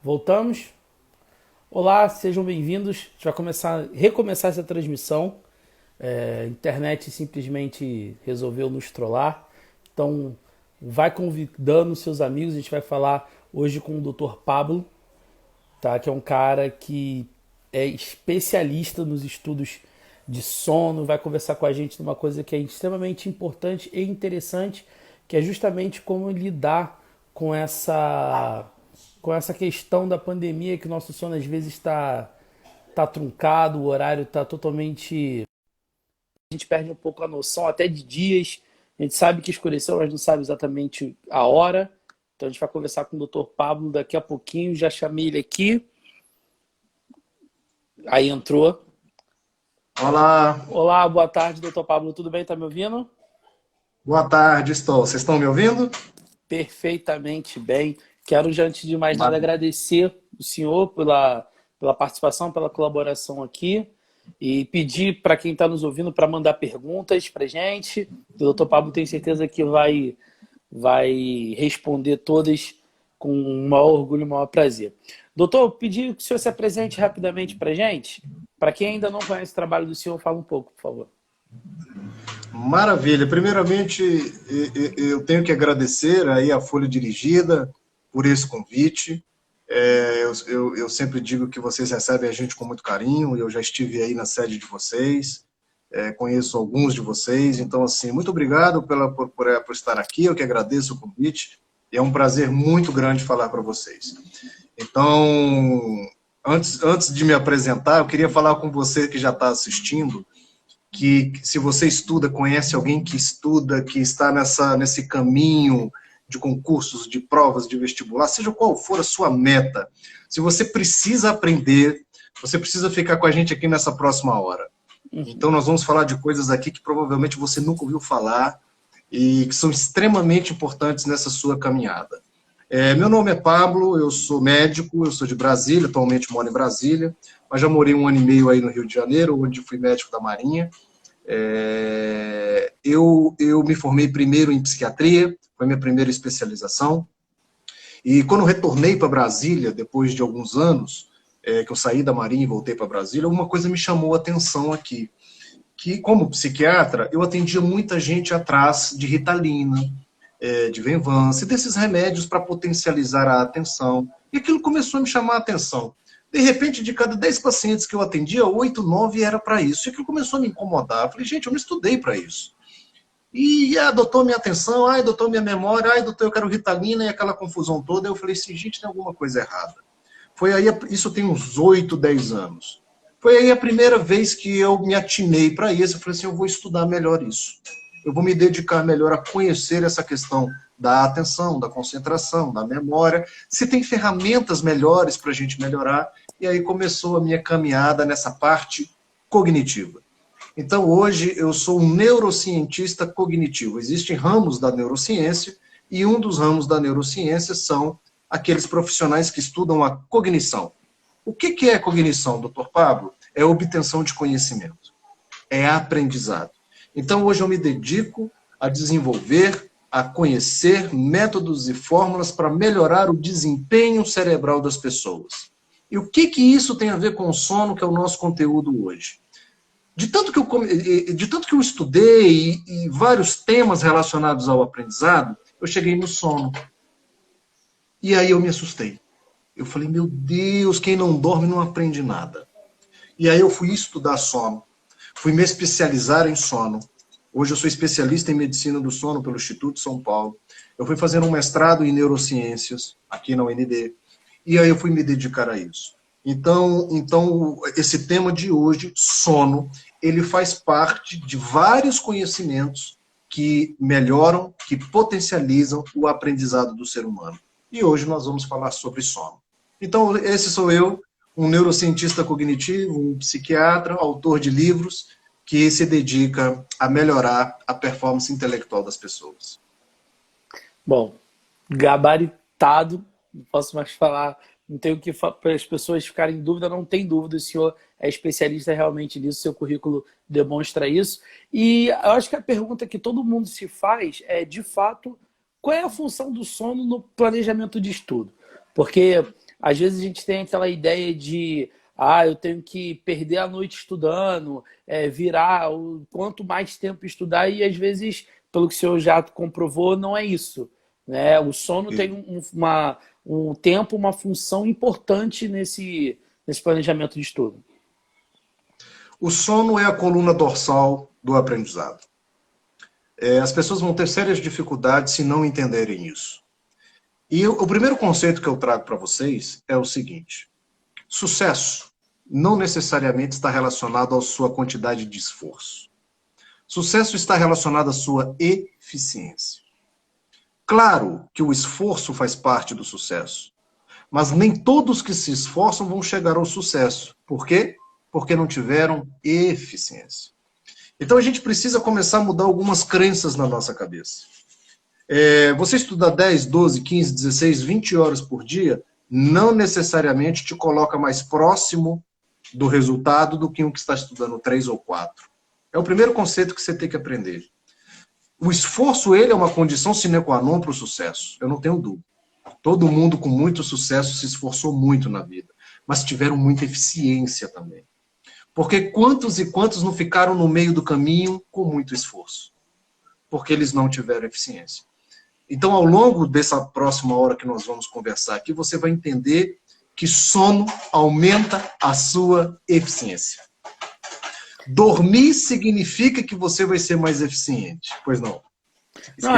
Voltamos. Olá, sejam bem-vindos. A gente vai recomeçar essa transmissão. A internet simplesmente resolveu nos trollar. Então, vai convidando seus amigos. A gente vai falar hoje com o Dr. Pablo, tá? Que é um cara que é especialista nos estudos de sono. Vai conversar com a gente de uma coisa que é extremamente importante e interessante, que é justamente como lidar com essa questão da pandemia, que o nosso sono às vezes tá truncado, o horário está totalmente. A gente perde um pouco a noção até de dias. A gente sabe que escureceu, mas não sabe exatamente a hora. Então a gente vai conversar com o Dr. Pablo daqui a pouquinho. Já chamei ele aqui. Aí entrou. Olá, Olá, boa tarde, Dr. Pablo. Tudo bem? Tá me ouvindo? boa tarde, estou. Vocês estão me ouvindo? Perfeitamente bem. Quero já, antes de mais nada, Maravilha. agradecer o senhor pela participação, pela colaboração aqui e pedir para quem está nos ouvindo para mandar perguntas para gente. O doutor Pablo tem certeza que vai responder todas com o maior orgulho e o maior prazer. Doutor, pedir que o senhor se apresente rapidamente para gente. Para quem ainda não conhece o trabalho do senhor, fala um pouco, por favor. Maravilha. Primeiramente, eu tenho que agradecer aí a Folha Dirigida por esse convite. Eu sempre digo que vocês recebem a gente com muito carinho. Eu já estive aí na sede de vocês, conheço alguns de vocês. Então, assim, muito obrigado por estar aqui. Eu que agradeço o convite. E é um prazer muito grande falar para vocês. Então, antes de me apresentar, eu queria falar com você que já está assistindo, que se você estuda, conhece alguém que estuda, que está nesse caminho de concursos, de provas, de vestibular, seja qual for a sua meta, se você precisa aprender, você precisa ficar com a gente aqui nessa próxima hora. Então, nós vamos falar de coisas aqui que provavelmente você nunca ouviu falar e que são extremamente importantes nessa sua caminhada. Meu nome é Pablo, eu sou médico, eu sou de Brasília, atualmente moro em Brasília, mas já morei 1 ano e meio aí no Rio de Janeiro, onde fui médico da Marinha. Eu me formei primeiro em psiquiatria, foi minha primeira especialização, e quando retornei para Brasília, depois de alguns anos, que eu saí da Marinha e voltei para Brasília, uma coisa me chamou a atenção aqui, que como psiquiatra, eu atendia muita gente atrás de Ritalina, de Venvance, desses remédios para potencializar a atenção. E aquilo começou a me chamar a atenção. De repente, de cada 10 pacientes que eu atendia, 8, 9 era para isso. E aquilo começou a me incomodar. Eu falei, gente, eu não estudei para isso. E doutor, minha atenção, doutor, minha memória, doutor, eu quero Ritalina, e aquela confusão toda. Eu falei assim, gente, tem alguma coisa errada. Foi aí, isso tem uns 8, 10 anos. Foi aí a primeira vez que eu me atinei para isso. Eu falei assim, eu vou estudar melhor isso. Eu vou me dedicar melhor a conhecer essa questão da atenção, da concentração, da memória, se tem ferramentas melhores para a gente melhorar. E aí começou a minha caminhada nessa parte cognitiva. Então, hoje, eu sou um neurocientista cognitivo. Existem ramos da neurociência, e um dos ramos da neurociência são aqueles profissionais que estudam a cognição. O que é cognição, doutor Pablo? É obtenção de conhecimento, é aprendizado. Então, hoje eu me dedico a desenvolver, a conhecer métodos e fórmulas para melhorar o desempenho cerebral das pessoas. E o que isso tem a ver com o sono, que é o nosso conteúdo hoje? De tanto que eu estudei e vários temas relacionados ao aprendizado, eu cheguei no sono. E aí eu me assustei. Eu falei, meu Deus, quem não dorme não aprende nada. E aí eu fui estudar sono. Fui me especializar em sono. Hoje eu sou especialista em medicina do sono pelo Instituto de São Paulo. Eu fui fazer um mestrado em neurociências, aqui na UNB. E aí eu fui me dedicar a isso. Então, esse tema de hoje, sono, ele faz parte de vários conhecimentos que melhoram, que potencializam o aprendizado do ser humano. E hoje nós vamos falar sobre sono. Então, esse sou eu, um neurocientista cognitivo, um psiquiatra, autor de livros, que se dedica a melhorar a performance intelectual das pessoas. Bom, gabaritado, não posso mais falar, não tenho o que para as pessoas ficarem em dúvida, não tem dúvida, o senhor é especialista realmente nisso, seu currículo demonstra isso. E eu acho que a pergunta que todo mundo se faz é, de fato, qual é a função do sono no planejamento de estudo? Porque às vezes a gente tem aquela ideia de eu tenho que perder a noite estudando, virar o quanto mais tempo estudar, e às vezes, pelo que o senhor já comprovou, não é isso, né? O sono tem um tempo, uma função importante nesse planejamento de estudo. O sono é a coluna dorsal do aprendizado. As pessoas vão ter sérias dificuldades se não entenderem isso. E o primeiro conceito que eu trago para vocês é o seguinte: sucesso não necessariamente está relacionado à sua quantidade de esforço. Sucesso está relacionado à sua eficiência. Claro que o esforço faz parte do sucesso, mas nem todos que se esforçam vão chegar ao sucesso. Por quê? Porque não tiveram eficiência. Então a gente precisa começar a mudar algumas crenças na nossa cabeça. Você estudar 10, 12, 15, 16, 20 horas por dia não necessariamente te coloca mais próximo do resultado do que um que está estudando 3 ou 4. É o primeiro conceito que você tem que aprender. O esforço, ele é uma condição sine qua non para o sucesso. Eu não tenho dúvida. Todo mundo com muito sucesso se esforçou muito na vida, mas tiveram muita eficiência também. Porque quantos e quantos não ficaram no meio do caminho com muito esforço? Porque eles não tiveram eficiência. Então, ao longo dessa próxima hora que nós vamos conversar aqui, você vai entender que sono aumenta a sua eficiência. Dormir significa que você vai ser mais eficiente. Pois não? Não,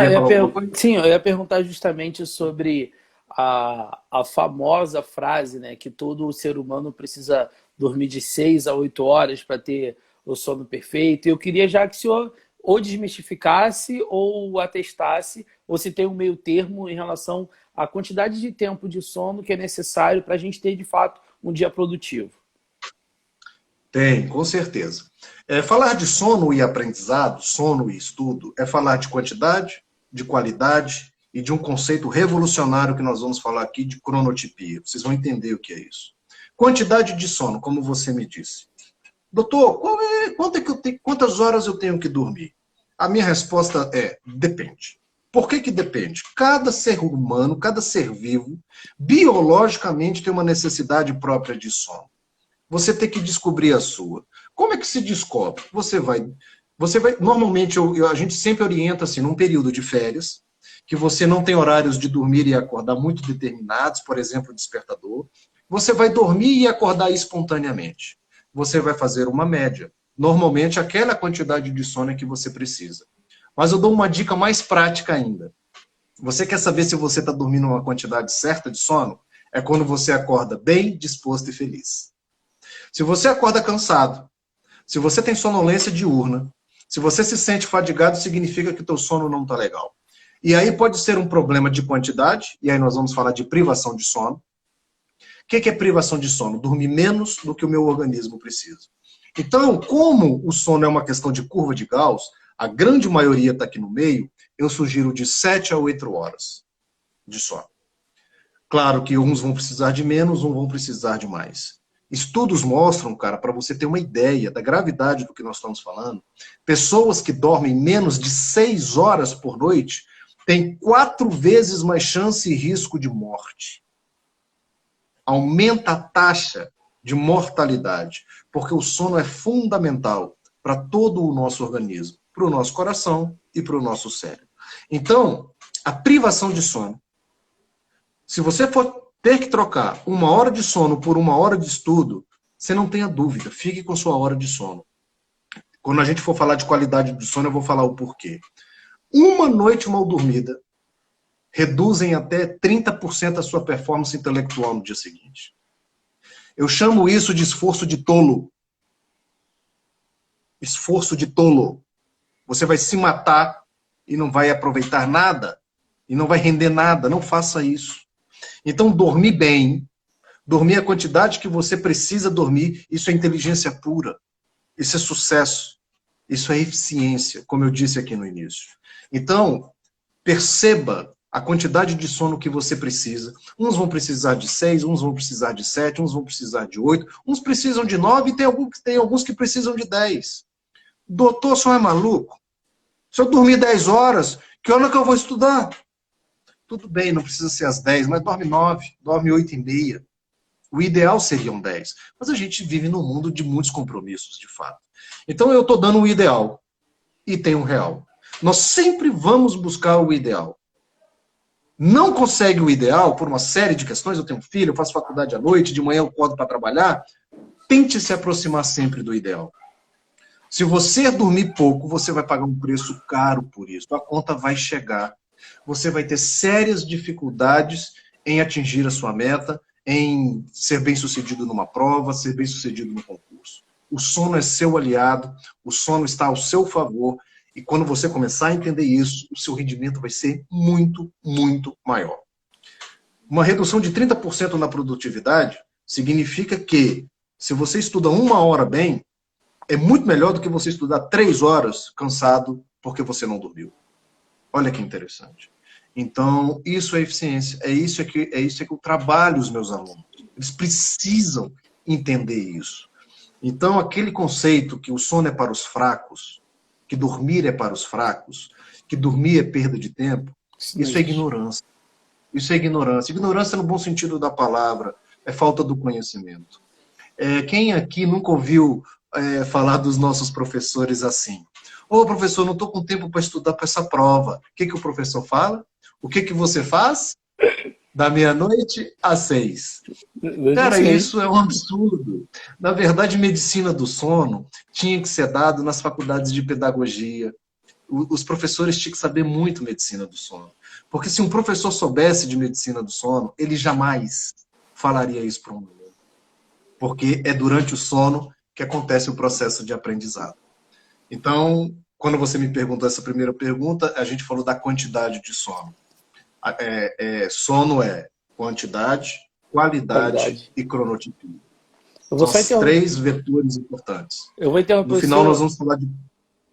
sim, eu ia perguntar justamente sobre a famosa frase, né, que todo ser humano precisa dormir de 6 a 8 horas para ter o sono perfeito. Eu queria já que o senhor ou desmistificasse ou atestasse, ou se tem um meio termo em relação à quantidade de tempo de sono que é necessário para a gente ter, de fato, um dia produtivo. Tem, com certeza. Falar de sono e aprendizado, sono e estudo, é falar de quantidade, de qualidade e de um conceito revolucionário que nós vamos falar aqui de cronotipia. Vocês vão entender o que é isso. Quantidade de sono, como você me disse. Doutor, quantas horas eu tenho que dormir? A minha resposta é: depende. Por que depende? Cada ser humano, cada ser vivo, biologicamente tem uma necessidade própria de sono. Você tem que descobrir a sua. Como é que se descobre? Você vai normalmente, a gente sempre orienta assim, num período de férias, que você não tem horários de dormir e acordar muito determinados, por exemplo, despertador. Você vai dormir e acordar espontaneamente. Você vai fazer uma média. Normalmente, aquela quantidade de sono que você precisa. Mas eu dou uma dica mais prática ainda. Você quer saber se você está dormindo uma quantidade certa de sono? É quando você acorda bem, disposto e feliz. Se você acorda cansado, se você tem sonolência diurna, se você se sente fadigado, significa que o teu sono não está legal. E aí pode ser um problema de quantidade, e aí nós vamos falar de privação de sono. O que é privação de sono? Dormir menos do que o meu organismo precisa. Então, como o sono é uma questão de curva de Gauss, a grande maioria está aqui no meio, eu sugiro de 7 a 8 horas de sono. Claro que uns vão precisar de menos, uns vão precisar de mais. Estudos mostram, cara, para você ter uma ideia da gravidade do que nós estamos falando, pessoas que dormem menos de 6 horas por noite têm 4 vezes mais chance e risco de morte. Aumenta a taxa de mortalidade, porque o sono é fundamental para todo o nosso organismo, para o nosso coração e para o nosso cérebro. Então, a privação de sono, se você for ter que trocar 1 hora de sono por 1 hora de estudo, você não tenha dúvida, fique com sua hora de sono. Quando a gente for falar de qualidade do sono, eu vou falar o porquê. Uma noite mal dormida reduzem até 30% a sua performance intelectual no dia seguinte. Eu chamo isso de esforço de tolo. Esforço de tolo. Você vai se matar e não vai aproveitar nada, e não vai render nada. Não faça isso. Então, dormir bem, dormir a quantidade que você precisa dormir, isso é inteligência pura. Isso é sucesso. Isso é eficiência, como eu disse aqui no início. Então, perceba a quantidade de sono que você precisa. Uns vão precisar de 6, uns vão precisar de 7, uns vão precisar de 8, uns precisam de 9 e tem alguns que precisam de 10. Doutor, o senhor é maluco? Se eu dormir 10 horas, que hora que eu vou estudar? Tudo bem, não precisa ser às 10, mas dorme 9, dorme 8 e meia. O ideal seriam 10. Mas a gente vive num mundo de muitos compromissos, de fato. Então eu estou dando o ideal e tem um real. Nós sempre vamos buscar o ideal. Não consegue o ideal por uma série de questões. Eu tenho um filho, eu faço faculdade à noite, de manhã eu acordo para trabalhar. Tente se aproximar sempre do ideal. Se você dormir pouco, você vai pagar um preço caro por isso. A conta vai chegar. Você vai ter sérias dificuldades em atingir a sua meta, em ser bem-sucedido numa prova, ser bem-sucedido no concurso. O sono é seu aliado, o sono está ao seu favor, e quando você começar a entender isso, o seu rendimento vai ser muito, muito maior. Uma redução de 30% na produtividade significa que, se você estuda 1 hora bem, é muito melhor do que você estudar 3 horas cansado porque você não dormiu. Olha que interessante. Então, isso é eficiência. É isso que eu trabalho os meus alunos. Eles precisam entender isso. Então, aquele conceito que o sono é para os fracos, que dormir é para os fracos, que dormir é perda de tempo, isso é ignorância. Isso é ignorância. Ignorância no bom sentido da palavra, é falta do conhecimento. Quem aqui nunca ouviu falar dos nossos professores assim? Ô, professor, não estou com tempo para estudar para essa prova. O que o professor fala? O que você faz? Da meia-noite às 6. Cara, isso é um absurdo. Na verdade, medicina do sono tinha que ser dado nas faculdades de pedagogia. Os professores tinham que saber muito medicina do sono. Porque se um professor soubesse de medicina do sono, ele jamais falaria isso para um aluno. Porque é durante o sono que acontece o processo de aprendizado. Então, quando você me perguntou essa primeira pergunta, a gente falou da quantidade de sono. Sono é quantidade, qualidade e cronotipia. São os 3 vetores importantes. Eu vou interromper. No final, nós vamos falar de...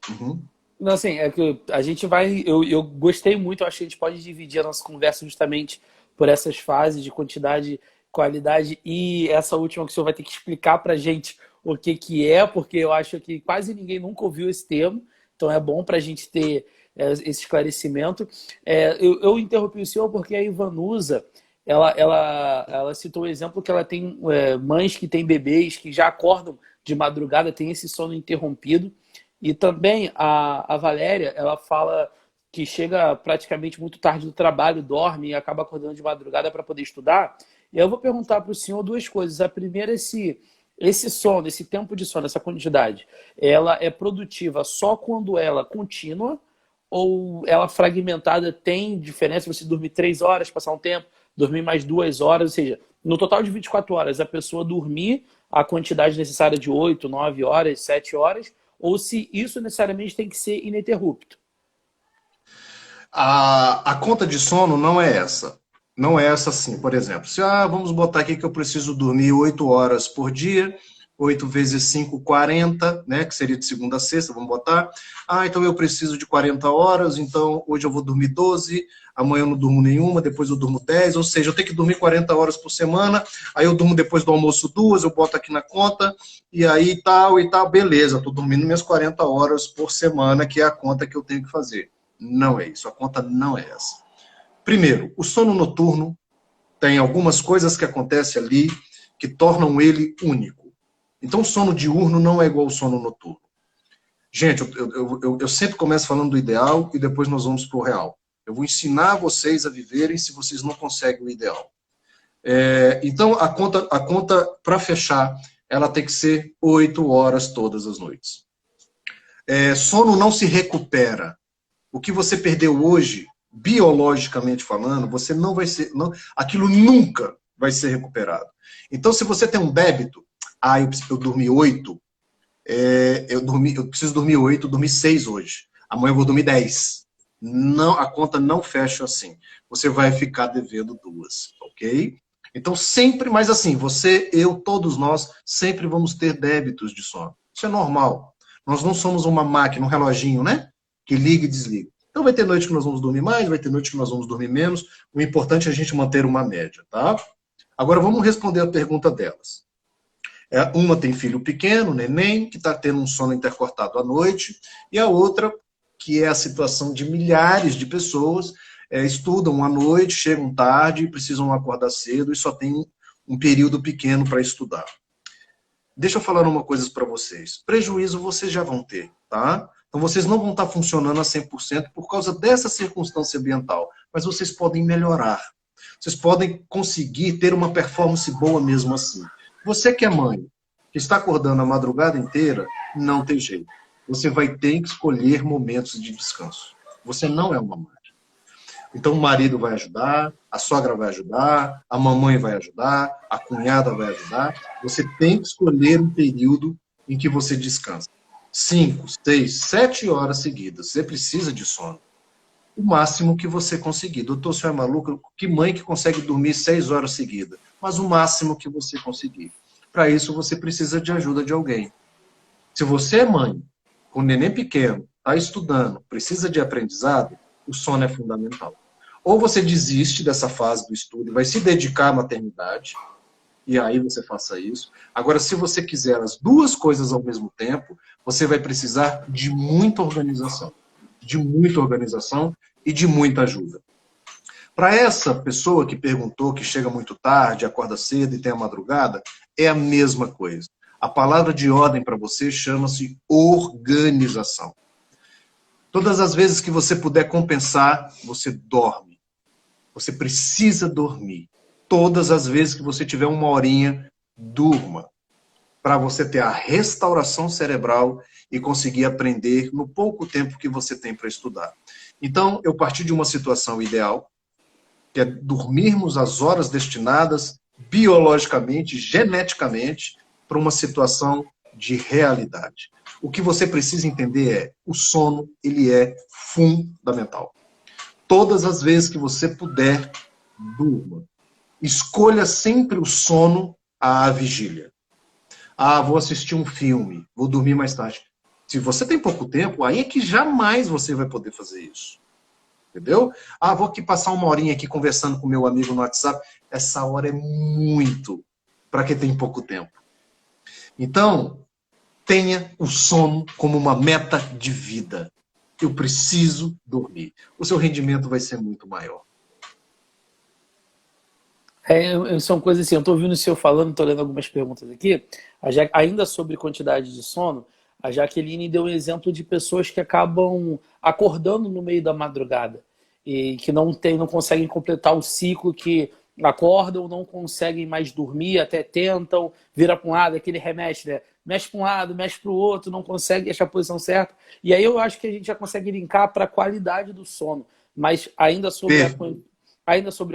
Uhum. Não, assim, é que a gente vai... Eu gostei muito, eu acho que a gente pode dividir a nossa conversa justamente por essas fases de quantidade, qualidade e essa última que o senhor vai ter que explicar pra gente o que é, porque eu acho que quase ninguém nunca ouviu esse termo, então é bom pra gente ter esse esclarecimento. Eu interrompi o senhor porque a Ivanusa, ela citou um exemplo que ela tem mães que têm bebês que já acordam de madrugada, tem esse sono interrompido. E também a Valéria, ela fala que chega praticamente muito tarde do trabalho, dorme e acaba acordando de madrugada para poder estudar. E eu vou perguntar para o senhor 2 coisas. A primeira é esse sono, esse tempo de sono, essa quantidade, ela é produtiva só quando ela é contínua ou ela fragmentada tem diferença? Você dormir 3 horas, passar um tempo, dormir mais 2 horas, ou seja, no total de 24 horas, a pessoa dormir a quantidade necessária de 8, 9 horas, 7 horas, ou se isso necessariamente tem que ser ininterrupto? A conta de sono não é essa. Não é essa assim, por exemplo. Se vamos botar aqui que eu preciso dormir 8 horas por dia, 8 vezes 5, 40, né, que seria de segunda a sexta, vamos botar. Então eu preciso de 40 horas, então hoje eu vou dormir 12, amanhã eu não durmo nenhuma, depois eu durmo 10, ou seja, eu tenho que dormir 40 horas por semana, aí eu durmo depois do almoço 2, eu boto aqui na conta, e aí tal, beleza, estou dormindo minhas 40 horas por semana, que é a conta que eu tenho que fazer. Não é isso, a conta não é essa. Primeiro, o sono noturno tem algumas coisas que acontecem ali que tornam ele único. Então, o sono diurno não é igual ao sono noturno. Gente, eu sempre começo falando do ideal e depois nós vamos para o real. Eu vou ensinar vocês a viverem se vocês não conseguem o ideal. Então, a conta para fechar, ela tem que ser 8 horas todas as noites. Sono não se recupera. O que você perdeu hoje, biologicamente falando, você não vai ser... aquilo nunca vai ser recuperado. Então, se você tem um débito, eu dormi 8, eu preciso dormir 8, eu dormi 6 hoje. Amanhã eu vou dormir 10. Não, a conta não fecha assim. Você vai ficar devendo 2, ok? Então, sempre, mas assim, você, eu, todos nós, sempre vamos ter débitos de sono. Isso é normal. Nós não somos uma máquina, um reloginho, né? Que liga e desliga. Então vai ter noite que nós vamos dormir mais, vai ter noite que nós vamos dormir menos. O importante é a gente manter uma média, tá? Agora vamos responder a pergunta delas. Uma tem filho pequeno, neném, que está tendo um sono intercortado à noite, e a outra, que é a situação de milhares de pessoas, estudam à noite, chegam tarde, precisam acordar cedo e só tem um período pequeno para estudar. Deixa eu falar uma coisa para vocês. Prejuízo vocês já vão ter, tá? Então vocês não vão estar funcionando a 100% por causa dessa circunstância ambiental, mas vocês podem melhorar. Vocês podem conseguir ter uma performance boa mesmo assim. Você que é mãe, que está acordando a madrugada inteira, não tem jeito. Você vai ter que escolher momentos de descanso. Você não é uma mãe. Então o marido vai ajudar, a sogra vai ajudar, a mamãe vai ajudar, a cunhada vai ajudar. Você tem que escolher um período em que você descansa. 5, 6, 7 horas seguidas. Você precisa de sono. O máximo que você conseguir. Doutor, o senhor é maluco? Que mãe que consegue dormir 6 horas seguidas? Mas o máximo que você conseguir. Para isso, você precisa de ajuda de alguém. Se você é mãe, com um neném pequeno, está estudando, precisa de aprendizado, o sono é fundamental. Ou você desiste dessa fase do estudo e vai se dedicar à maternidade, e aí você faça isso. Agora, se você quiser as duas coisas ao mesmo tempo, você vai precisar de muita organização. De muita organização e de muita ajuda. Para essa pessoa que perguntou, que chega muito tarde, acorda cedo e tem a madrugada, é a mesma coisa. A palavra de ordem para você chama-se organização. Todas as vezes que você puder compensar, você dorme. Você precisa dormir. Todas as vezes que você tiver uma horinha, durma. Para você ter a restauração cerebral e conseguir aprender no pouco tempo que você tem para estudar. Então, eu parti de uma situação ideal, que é dormirmos as horas destinadas biologicamente, geneticamente, para uma situação de realidade. O que você precisa entender é, o sono, ele é fundamental. Todas as vezes que você puder, durma. Escolha sempre o sono à vigília. Ah, vou assistir um filme, vou dormir mais tarde. Se você tem pouco tempo, aí é que jamais você vai poder fazer isso. Entendeu? Ah, vou aqui passar uma horinha aqui conversando com meu amigo no WhatsApp. Essa hora é muito para quem tem pouco tempo. Então, tenha o sono como uma meta de vida. Eu preciso dormir. O seu rendimento vai ser muito maior. São coisas assim, eu estou ouvindo o senhor falando, estou lendo algumas perguntas aqui, ainda sobre quantidade de sono, a Jaqueline deu um exemplo de pessoas que acabam acordando no meio da madrugada e que não conseguem completar o ciclo, que acordam, não conseguem mais dormir, até tentam, vira para um lado, aquele remexe, né? Mexe para um lado, mexe para o outro, não consegue achar a posição certa. E aí eu acho que a gente já consegue linkar para a qualidade do sono. Mas ainda sobre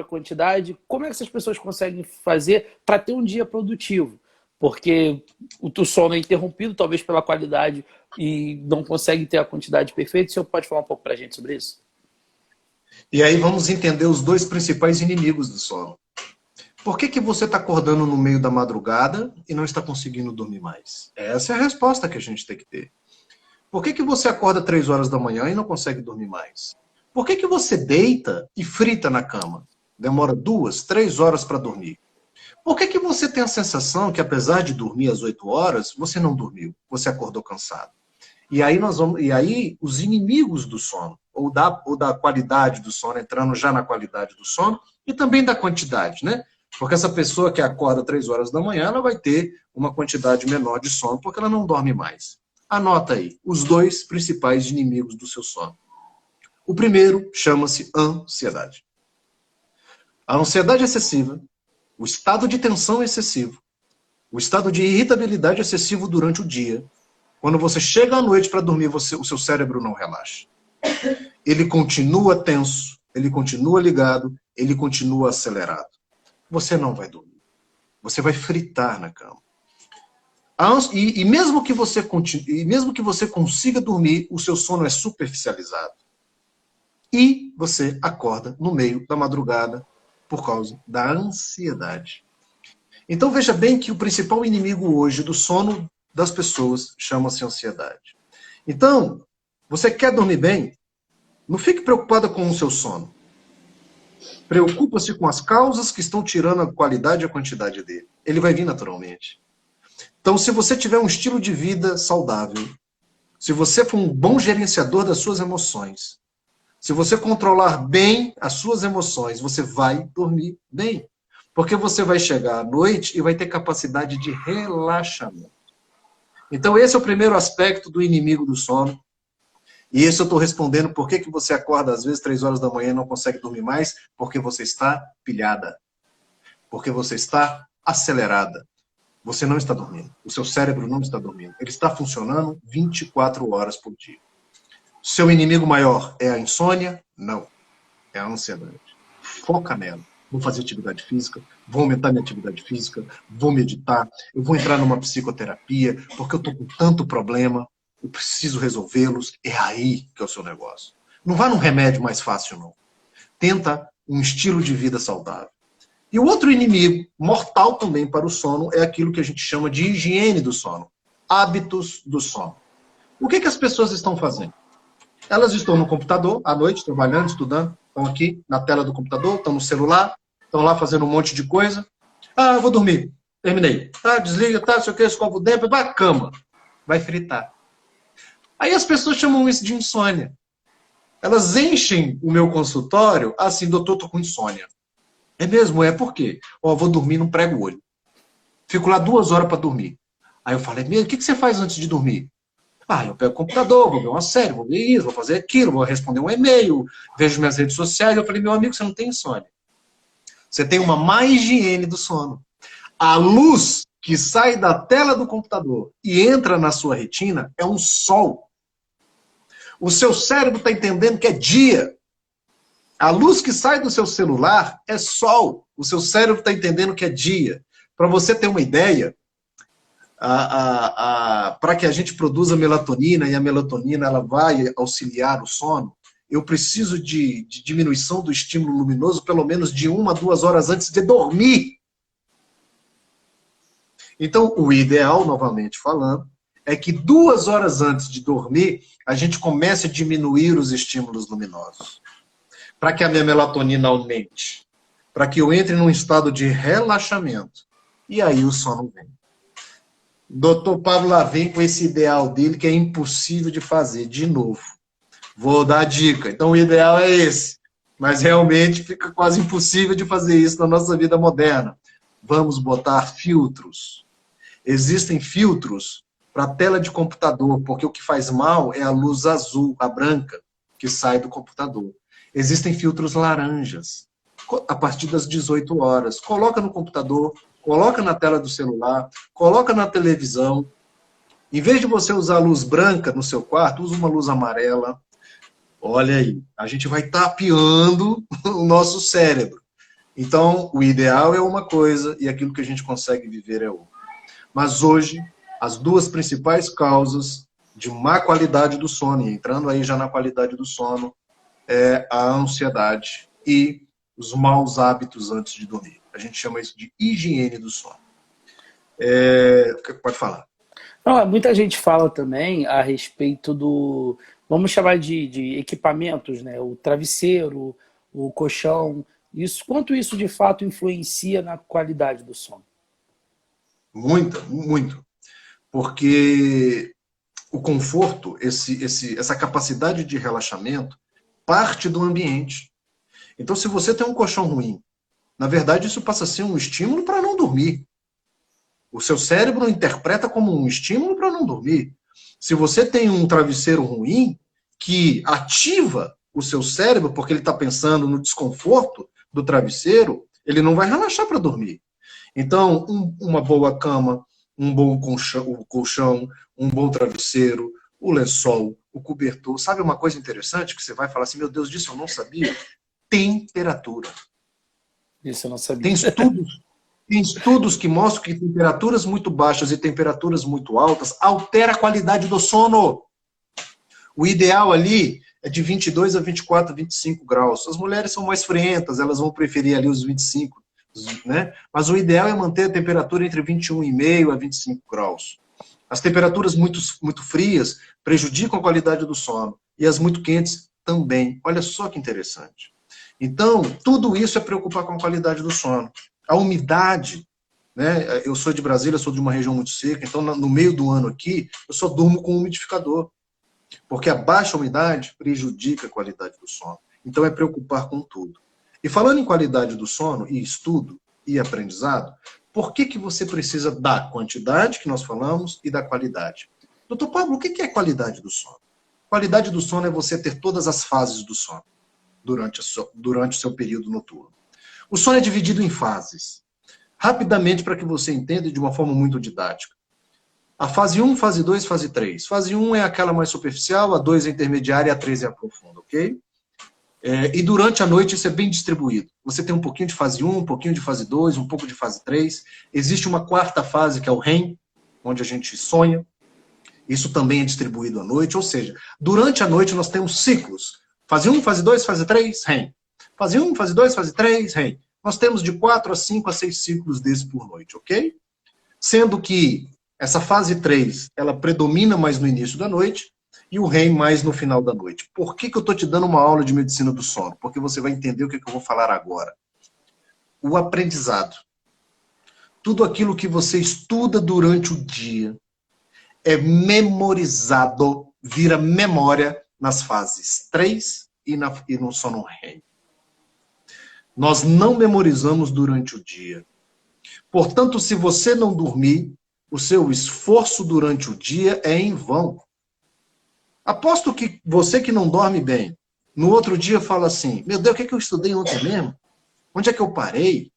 a quantidade, como é que essas pessoas conseguem fazer para ter um dia produtivo? Porque o sono é interrompido, talvez pela qualidade, e não consegue ter a quantidade perfeita. O senhor pode falar um pouco para a gente sobre isso? E aí vamos entender os dois principais inimigos do sono. Por que você está acordando no meio da madrugada e não está conseguindo dormir mais? Essa é a resposta que a gente tem que ter. Por que você acorda 3 horas da manhã e não consegue dormir mais? Por que você deita e frita na cama? Demora 2, 3 horas para dormir. Por que você tem a sensação que, apesar de dormir às 8 horas, você não dormiu? Você acordou cansado. E aí os inimigos do sono, ou da qualidade do sono, entrando já na qualidade do sono, e também da quantidade, né? Porque essa pessoa que acorda 3 horas da manhã, ela vai ter uma quantidade menor de sono, porque ela não dorme mais. Anota aí, os dois principais inimigos do seu sono. O primeiro chama-se ansiedade. A ansiedade excessiva, o estado de tensão excessivo, o estado de irritabilidade excessivo durante o dia. Quando você chega à noite para dormir, o seu cérebro não relaxa. Ele continua tenso, ele continua ligado, ele continua acelerado. Você não vai dormir. Você vai fritar na cama. E mesmo que você consiga dormir, o seu sono é superficializado. E você acorda no meio da madrugada por causa da ansiedade. Então veja bem que o principal inimigo hoje do sono das pessoas chama-se ansiedade. Então, você quer dormir bem? Não fique preocupada com o seu sono. Preocupa-se com as causas que estão tirando a qualidade e a quantidade dele. Ele vai vir naturalmente. Então, se você tiver um estilo de vida saudável, se você for um bom gerenciador das suas emoções, se você controlar bem as suas emoções, você vai dormir bem. Porque você vai chegar à noite e vai ter capacidade de relaxamento. Então, esse é o primeiro aspecto do inimigo do sono. E esse eu estou respondendo por que você acorda às vezes 3 horas da manhã e não consegue dormir mais, porque você está pilhada. Porque você está acelerada. Você não está dormindo. O seu cérebro não está dormindo. Ele está funcionando 24 horas por dia. Seu inimigo maior é a insônia? Não. É a ansiedade. Foca nela. Vou fazer atividade física, vou aumentar minha atividade física, vou meditar, eu vou entrar numa psicoterapia, porque eu estou com tanto problema, eu preciso resolvê-los. É aí que é o seu negócio. Não vá num remédio mais fácil, não. Tenta um estilo de vida saudável. E o outro inimigo, mortal também para o sono, é aquilo que a gente chama de higiene do sono. Hábitos do sono. O que as pessoas estão fazendo? Elas estão no computador, à noite, trabalhando, estudando, estão aqui na tela do computador, estão no celular, estão lá fazendo um monte de coisa. Ah, vou dormir. Terminei. Tá, desliga, tá, não sei o que, escova o dente, vai pra cama. Vai fritar. Aí as pessoas chamam isso de insônia. Elas enchem o meu consultório assim, doutor, tô com insônia. É mesmo? É por quê? Ó, vou dormir, não prego o olho. Fico lá 2 horas para dormir. Aí eu falei, o que você faz antes de dormir? Ah, eu pego o computador, vou ver uma série, vou ver isso, vou fazer aquilo, vou responder um e-mail, vejo minhas redes sociais. Eu falei, meu amigo, você não tem insônia. Você tem uma má higiene do sono. A luz que sai da tela do computador e entra na sua retina é um sol. O seu cérebro está entendendo que é dia. A luz que sai do seu celular é sol. O seu cérebro está entendendo que é dia. Para você ter uma ideia, para que a gente produza melatonina, e a melatonina ela vai auxiliar o sono, eu preciso de diminuição do estímulo luminoso pelo menos de 1 a 2 horas antes de dormir. Então, o ideal, novamente falando, é que 2 horas antes de dormir, a gente comece a diminuir os estímulos luminosos. Para que a minha melatonina aumente. Para que eu entre num estado de relaxamento. E aí o sono vem. Dr. Pablo lá vem com esse ideal dele que é impossível de fazer, de novo. Vou dar a dica. Então o ideal é esse. Mas realmente fica quase impossível de fazer isso na nossa vida moderna. Vamos botar filtros. Existem filtros para a tela de computador, porque o que faz mal é a luz azul, a branca, que sai do computador. Existem filtros laranjas, a partir das 18 horas. Coloca no computador, coloca na tela do celular, coloca na televisão. Em vez de você usar luz branca no seu quarto, usa uma luz amarela. Olha aí, a gente vai tapeando o nosso cérebro. Então, o ideal é uma coisa e aquilo que a gente consegue viver é outra. Mas hoje, as 2 principais causas de má qualidade do sono, e entrando aí já na qualidade do sono, é a ansiedade e os maus hábitos antes de dormir. A gente chama isso de higiene do sono. Pode falar. Não, muita gente fala também a respeito do, vamos chamar de equipamentos, né? O travesseiro, o colchão. Quanto isso de fato influencia na qualidade do sono? Muito. Porque o conforto, essa capacidade de relaxamento, parte do ambiente. Então, se você tem um colchão ruim, na verdade, isso passa a ser um estímulo para não dormir. O seu cérebro interpreta como um estímulo para não dormir. Se você tem um travesseiro ruim, que ativa o seu cérebro, porque ele está pensando no desconforto do travesseiro, ele não vai relaxar para dormir. Então, uma boa cama, um bom colchão, um bom travesseiro, o lençol, o cobertor. Sabe uma coisa interessante que você vai falar assim, meu Deus, disso eu não sabia? Temperatura. Isso eu não sabia. Tem estudos que mostram que temperaturas muito baixas e temperaturas muito altas alteram a qualidade do sono. O ideal ali é de 22 a 24, 25 graus. As mulheres são mais frientas, elas vão preferir ali os 25, né? Mas o ideal é manter a temperatura entre 21,5 a 25 graus. As temperaturas muito frias prejudicam a qualidade do sono. E as muito quentes também. Olha só que interessante. Então, tudo isso é preocupar com a qualidade do sono. A umidade, né? Eu sou de Brasília, sou de uma região muito seca, então no meio do ano aqui, eu só durmo com um umidificador. Porque a baixa umidade prejudica a qualidade do sono. Então é preocupar com tudo. E falando em qualidade do sono e estudo, e aprendizado, por que que você precisa da quantidade que nós falamos e da qualidade? Doutor Pablo, o que é qualidade do sono? Qualidade do sono é você ter todas as fases do sono durante o seu período noturno. O sono é dividido em fases. Rapidamente, para que você entenda de uma forma muito didática. A fase 1, fase 2, fase 3. Fase 1 é aquela mais superficial, a 2 é intermediária e a 3 é a profunda, ok? E durante a noite isso é bem distribuído. Você tem um pouquinho de fase 1, um pouquinho de fase 2, um pouco de fase 3. Existe uma quarta fase, que é o REM, onde a gente sonha. Isso também é distribuído à noite, ou seja, durante a noite nós temos ciclos. Fase 1, fase 2, fase 3, REM. Fase 1, fase 2, fase 3, REM. Nós temos de 4 a 5 a 6 ciclos desses por noite, ok? Sendo que essa fase 3, ela predomina mais no início da noite e o REM mais no final da noite. Por que que eu estou te dando uma aula de medicina do sono? Porque você vai entender o que eu vou falar agora. O aprendizado. Tudo aquilo que você estuda durante o dia é memorizado, vira memória nas fases 3 e no sono REM. Nós não memorizamos durante o dia. Portanto, se você não dormir, o seu esforço durante o dia é em vão. Aposto que você que não dorme bem, no outro dia fala assim, meu Deus, o que é que eu estudei ontem mesmo? Onde é que eu parei?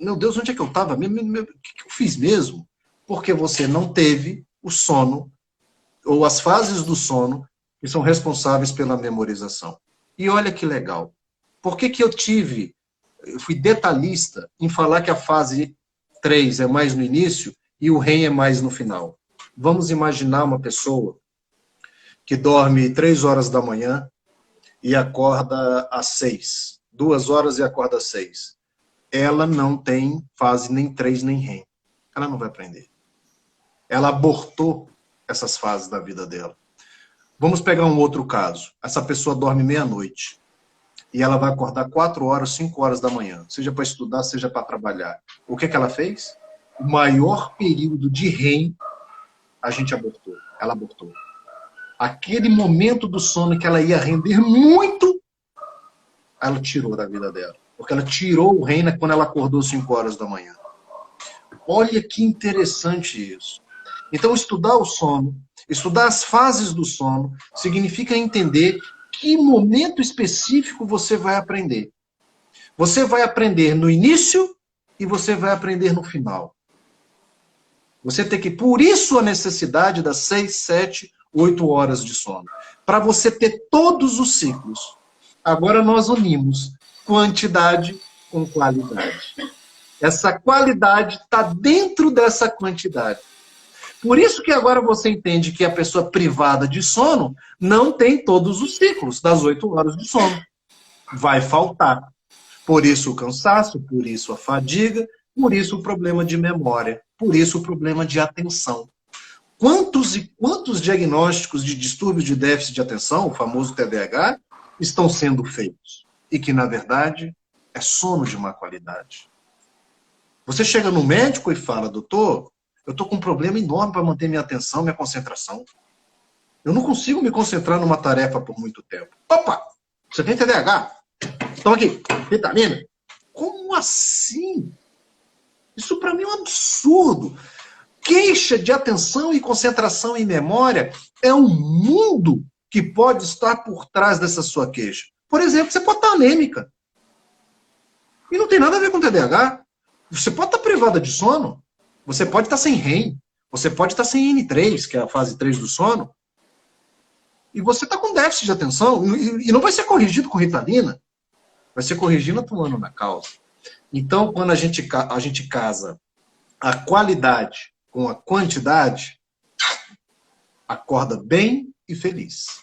Meu Deus, onde é que eu estava? O que eu fiz mesmo? Porque você não teve o sono, ou as fases do sono, que são responsáveis pela memorização. E olha que legal. Por que que eu fui detalhista em falar que a fase 3 é mais no início e o REM é mais no final? Vamos imaginar uma pessoa que dorme 3 horas da manhã e acorda às 6. 2 horas e acorda às 6. Ela não tem fase nem 3 nem REM. Ela não vai aprender. Ela abortou essas fases da vida dela. Vamos pegar um outro caso. Essa pessoa dorme meia-noite e ela vai acordar 4 horas, 5 horas da manhã, seja para estudar, seja para trabalhar. O que ela fez? O maior período de REM a gente abortou. Ela abortou. Aquele momento do sono que ela ia render muito, ela tirou da vida dela. Porque ela tirou o REM quando ela acordou 5 horas da manhã. Olha que interessante isso. Então, estudar o sono, estudar as fases do sono, significa entender que momento específico você vai aprender. Você vai aprender no início e você vai aprender no final. Você tem que, por isso a necessidade das 6, 7, 8 horas de sono. Para você ter todos os ciclos. Agora nós unimos quantidade com qualidade. Essa qualidade está dentro dessa quantidade. Por isso que agora você entende que a pessoa privada de sono não tem todos os ciclos das 8 horas de sono. Vai faltar. Por isso o cansaço, por isso a fadiga, por isso o problema de memória, por isso o problema de atenção. Quantos e quantos diagnósticos de distúrbios de déficit de atenção, o famoso TDAH, estão sendo feitos? E que, na verdade, é sono de má qualidade. Você chega no médico e fala, doutor, eu estou com um problema enorme para manter minha atenção, minha concentração. Eu não consigo me concentrar numa tarefa por muito tempo. Opa! Você tem TDAH? Toma aqui, vitamina. Como assim? Isso para mim é um absurdo. Queixa de atenção e concentração em memória é um mundo que pode estar por trás dessa sua queixa. Por exemplo, você pode estar anêmica. E não tem nada a ver com TDAH. Você pode estar privada de sono. Você pode estar sem REM. Você pode estar sem N3, que é a fase 3 do sono. E você está com déficit de atenção. E não vai ser corrigido com Ritalina. Vai ser corrigido atuando na causa. Então, quando a gente casa a qualidade com a quantidade, acorda bem e feliz.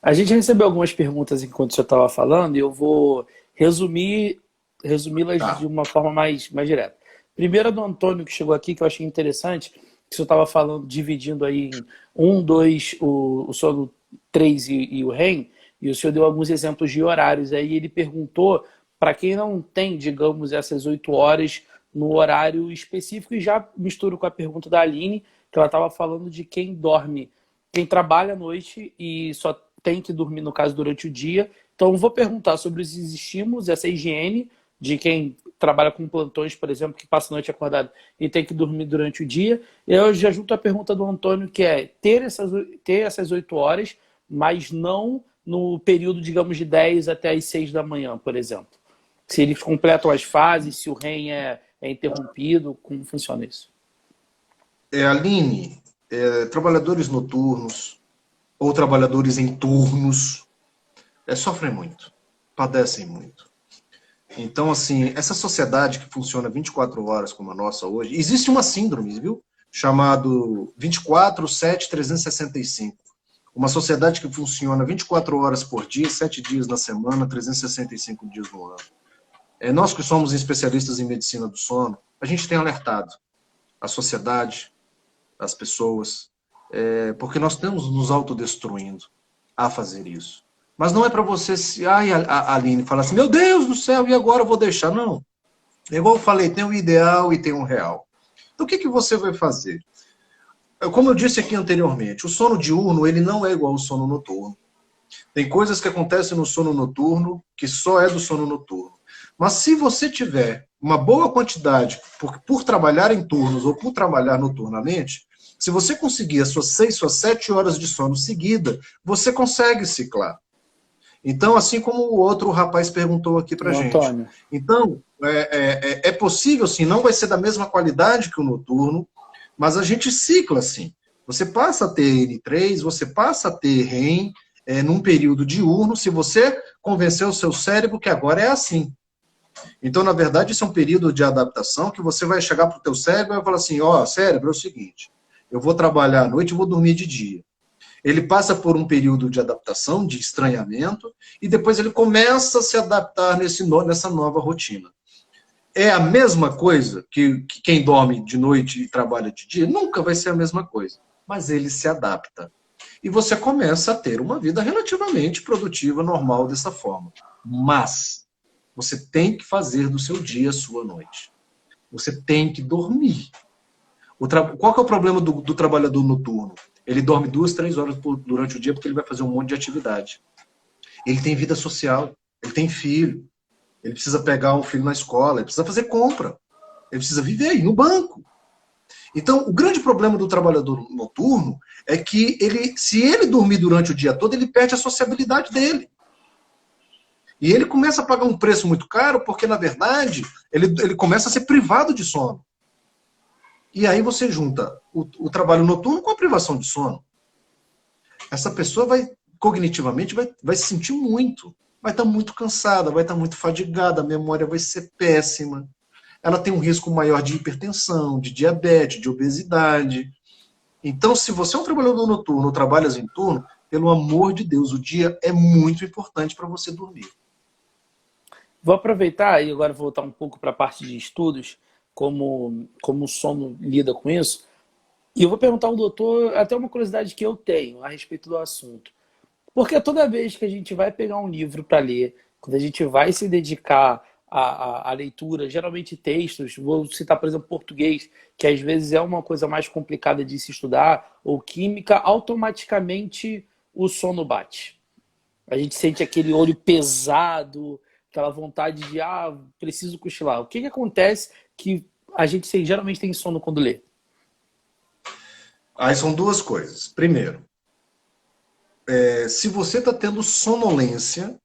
A gente recebeu algumas perguntas enquanto o senhor estava falando e eu vou resumi-las de uma forma mais direta. Primeiro, a do Antônio, que chegou aqui, que eu achei interessante, que o senhor estava falando, dividindo aí em 1, 2, o sono 3 e o REM, e o senhor deu alguns exemplos de horários. Aí ele perguntou, para quem não tem, digamos, essas 8 horas no horário específico, e já misturo com a pergunta da Aline, que ela estava falando de quem dorme, quem trabalha à noite e só tem que dormir, no caso, durante o dia. Então, eu vou perguntar sobre os estímulos, essa higiene de quem trabalha com plantões, por exemplo, que passa a noite acordado e tem que dormir durante o dia. Eu já junto a pergunta do Antônio, que é ter essas 8 horas, mas não no período, digamos, de 10 até as 6 da manhã, por exemplo. Se eles completam as fases, se o REM é interrompido, como funciona isso? Aline, trabalhadores noturnos ou trabalhadores em turnos sofrem muito, padecem muito. Então, assim, essa sociedade que funciona 24 horas como a nossa hoje, existe uma síndrome, viu? Chamado 24/7/365. Uma sociedade que funciona 24 horas por dia, 7 dias na semana, 365 dias no ano. Nós que somos especialistas em medicina do sono, a gente tem alertado a sociedade, as pessoas, porque nós estamos nos autodestruindo a fazer isso. Mas não é para você se... Ai, a Aline fala assim, meu Deus do céu, e agora eu vou deixar? Não. É igual eu falei, tem um ideal e tem um real. Então o que você vai fazer? Como eu disse aqui anteriormente, o sono diurno ele não é igual ao sono noturno. Tem coisas que acontecem no sono noturno que só é do sono noturno. Mas se você tiver uma boa quantidade, por trabalhar em turnos ou por trabalhar noturnamente, se você conseguir as suas 6, suas 7 horas de sono seguida, você consegue ciclar. Então, assim como o outro rapaz perguntou aqui pra gente. Antônio. Então, é possível, sim, não vai ser da mesma qualidade que o noturno, mas a gente cicla, sim. Você passa a ter N3, você passa a ter REM num período diurno, se você convencer o seu cérebro que agora é assim. Então, na verdade, isso é um período de adaptação que você vai chegar para o teu cérebro e vai falar assim, cérebro, é o seguinte, eu vou trabalhar à noite e vou dormir de dia. Ele passa por um período de adaptação, de estranhamento, e depois ele começa a se adaptar nessa nova rotina. É a mesma coisa que quem dorme de noite e trabalha de dia? Nunca vai ser a mesma coisa, mas ele se adapta. E você começa a ter uma vida relativamente produtiva, normal dessa forma. Mas você tem que fazer do seu dia a sua noite. Você tem que dormir. Qual que é o problema do trabalhador noturno? Ele dorme 2, 3 horas durante o dia porque ele vai fazer um monte de atividade. Ele tem vida social, ele tem filho, ele precisa pegar um filho na escola, ele precisa fazer compra, ele precisa viver aí no banco. Então, o grande problema do trabalhador noturno é que se ele dormir durante o dia todo, ele perde a sociabilidade dele. E ele começa a pagar um preço muito caro porque, na verdade, ele começa a ser privado de sono. E aí você junta o trabalho noturno com a privação de sono. Essa pessoa cognitivamente, vai se sentir muito. Vai estar muito cansada, vai estar muito fadigada, a memória vai ser péssima. Ela tem um risco maior de hipertensão, de diabetes, de obesidade. Então, se você é um trabalhador noturno ou trabalha em turno, pelo amor de Deus, o dia é muito importante para você dormir. Vou aproveitar e agora voltar um pouco para a parte de estudos, como o sono lida com isso. E eu vou perguntar ao doutor até uma curiosidade que eu tenho a respeito do assunto. Porque toda vez que a gente vai pegar um livro para ler, quando a gente vai se dedicar à leitura, geralmente textos, vou citar, por exemplo, português, que às vezes é uma coisa mais complicada de se estudar, ou química, automaticamente o sono bate. A gente sente aquele olho pesado, aquela vontade de, preciso cochilar. O que acontece que a gente geralmente tem sono quando lê? Aí são duas coisas. Primeiro, se você está tendo sonolência,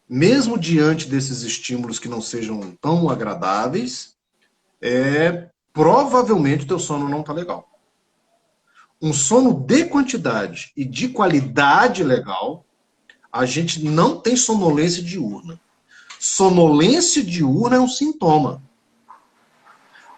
mesmo diante desses estímulos que não sejam tão agradáveis, provavelmente o teu sono não está legal. Um sono de quantidade e de qualidade legal, a gente não tem sonolência diurna. Sonolência diurna é um sintoma.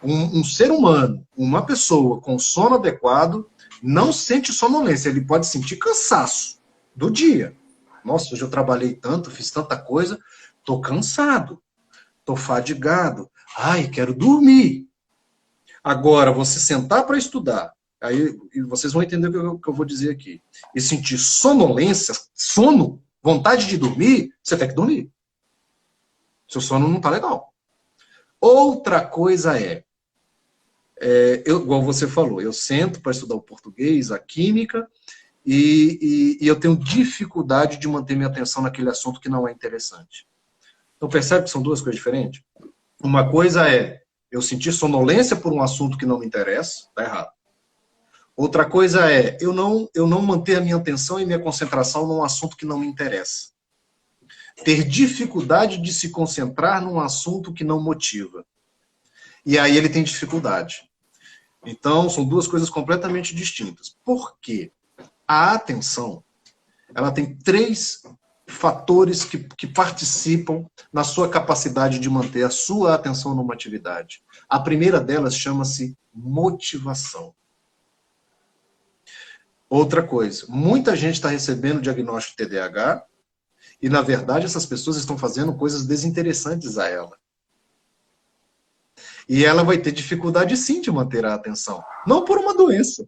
Um ser humano, uma pessoa com sono adequado, não sente sonolência, ele pode sentir cansaço do dia. Nossa, hoje eu trabalhei tanto, fiz tanta coisa, tô cansado, tô fadigado, quero dormir. Agora, você sentar para estudar, aí vocês vão entender o que eu vou dizer aqui, e sentir sonolência, sono, vontade de dormir, você tem que dormir. Seu sono não tá legal. Outra coisa igual você falou, eu sento para estudar o português, a química, e eu tenho dificuldade de manter minha atenção naquele assunto que não é interessante. Então percebe que são duas coisas diferentes? Uma coisa é eu sentir sonolência por um assunto que não me interessa, tá errado. Outra coisa é eu não manter a minha atenção e minha concentração num assunto que não me interessa. Ter dificuldade de se concentrar num assunto que não motiva. E aí ele tem dificuldade. Então, são duas coisas completamente distintas. Por quê? A atenção, ela tem 3 fatores que participam na sua capacidade de manter a sua atenção numa atividade. A primeira delas chama-se motivação. Outra coisa, muita gente está recebendo diagnóstico de TDAH e, na verdade, essas pessoas estão fazendo coisas desinteressantes a ela. E ela vai ter dificuldade, sim, de manter a atenção. Não por uma doença,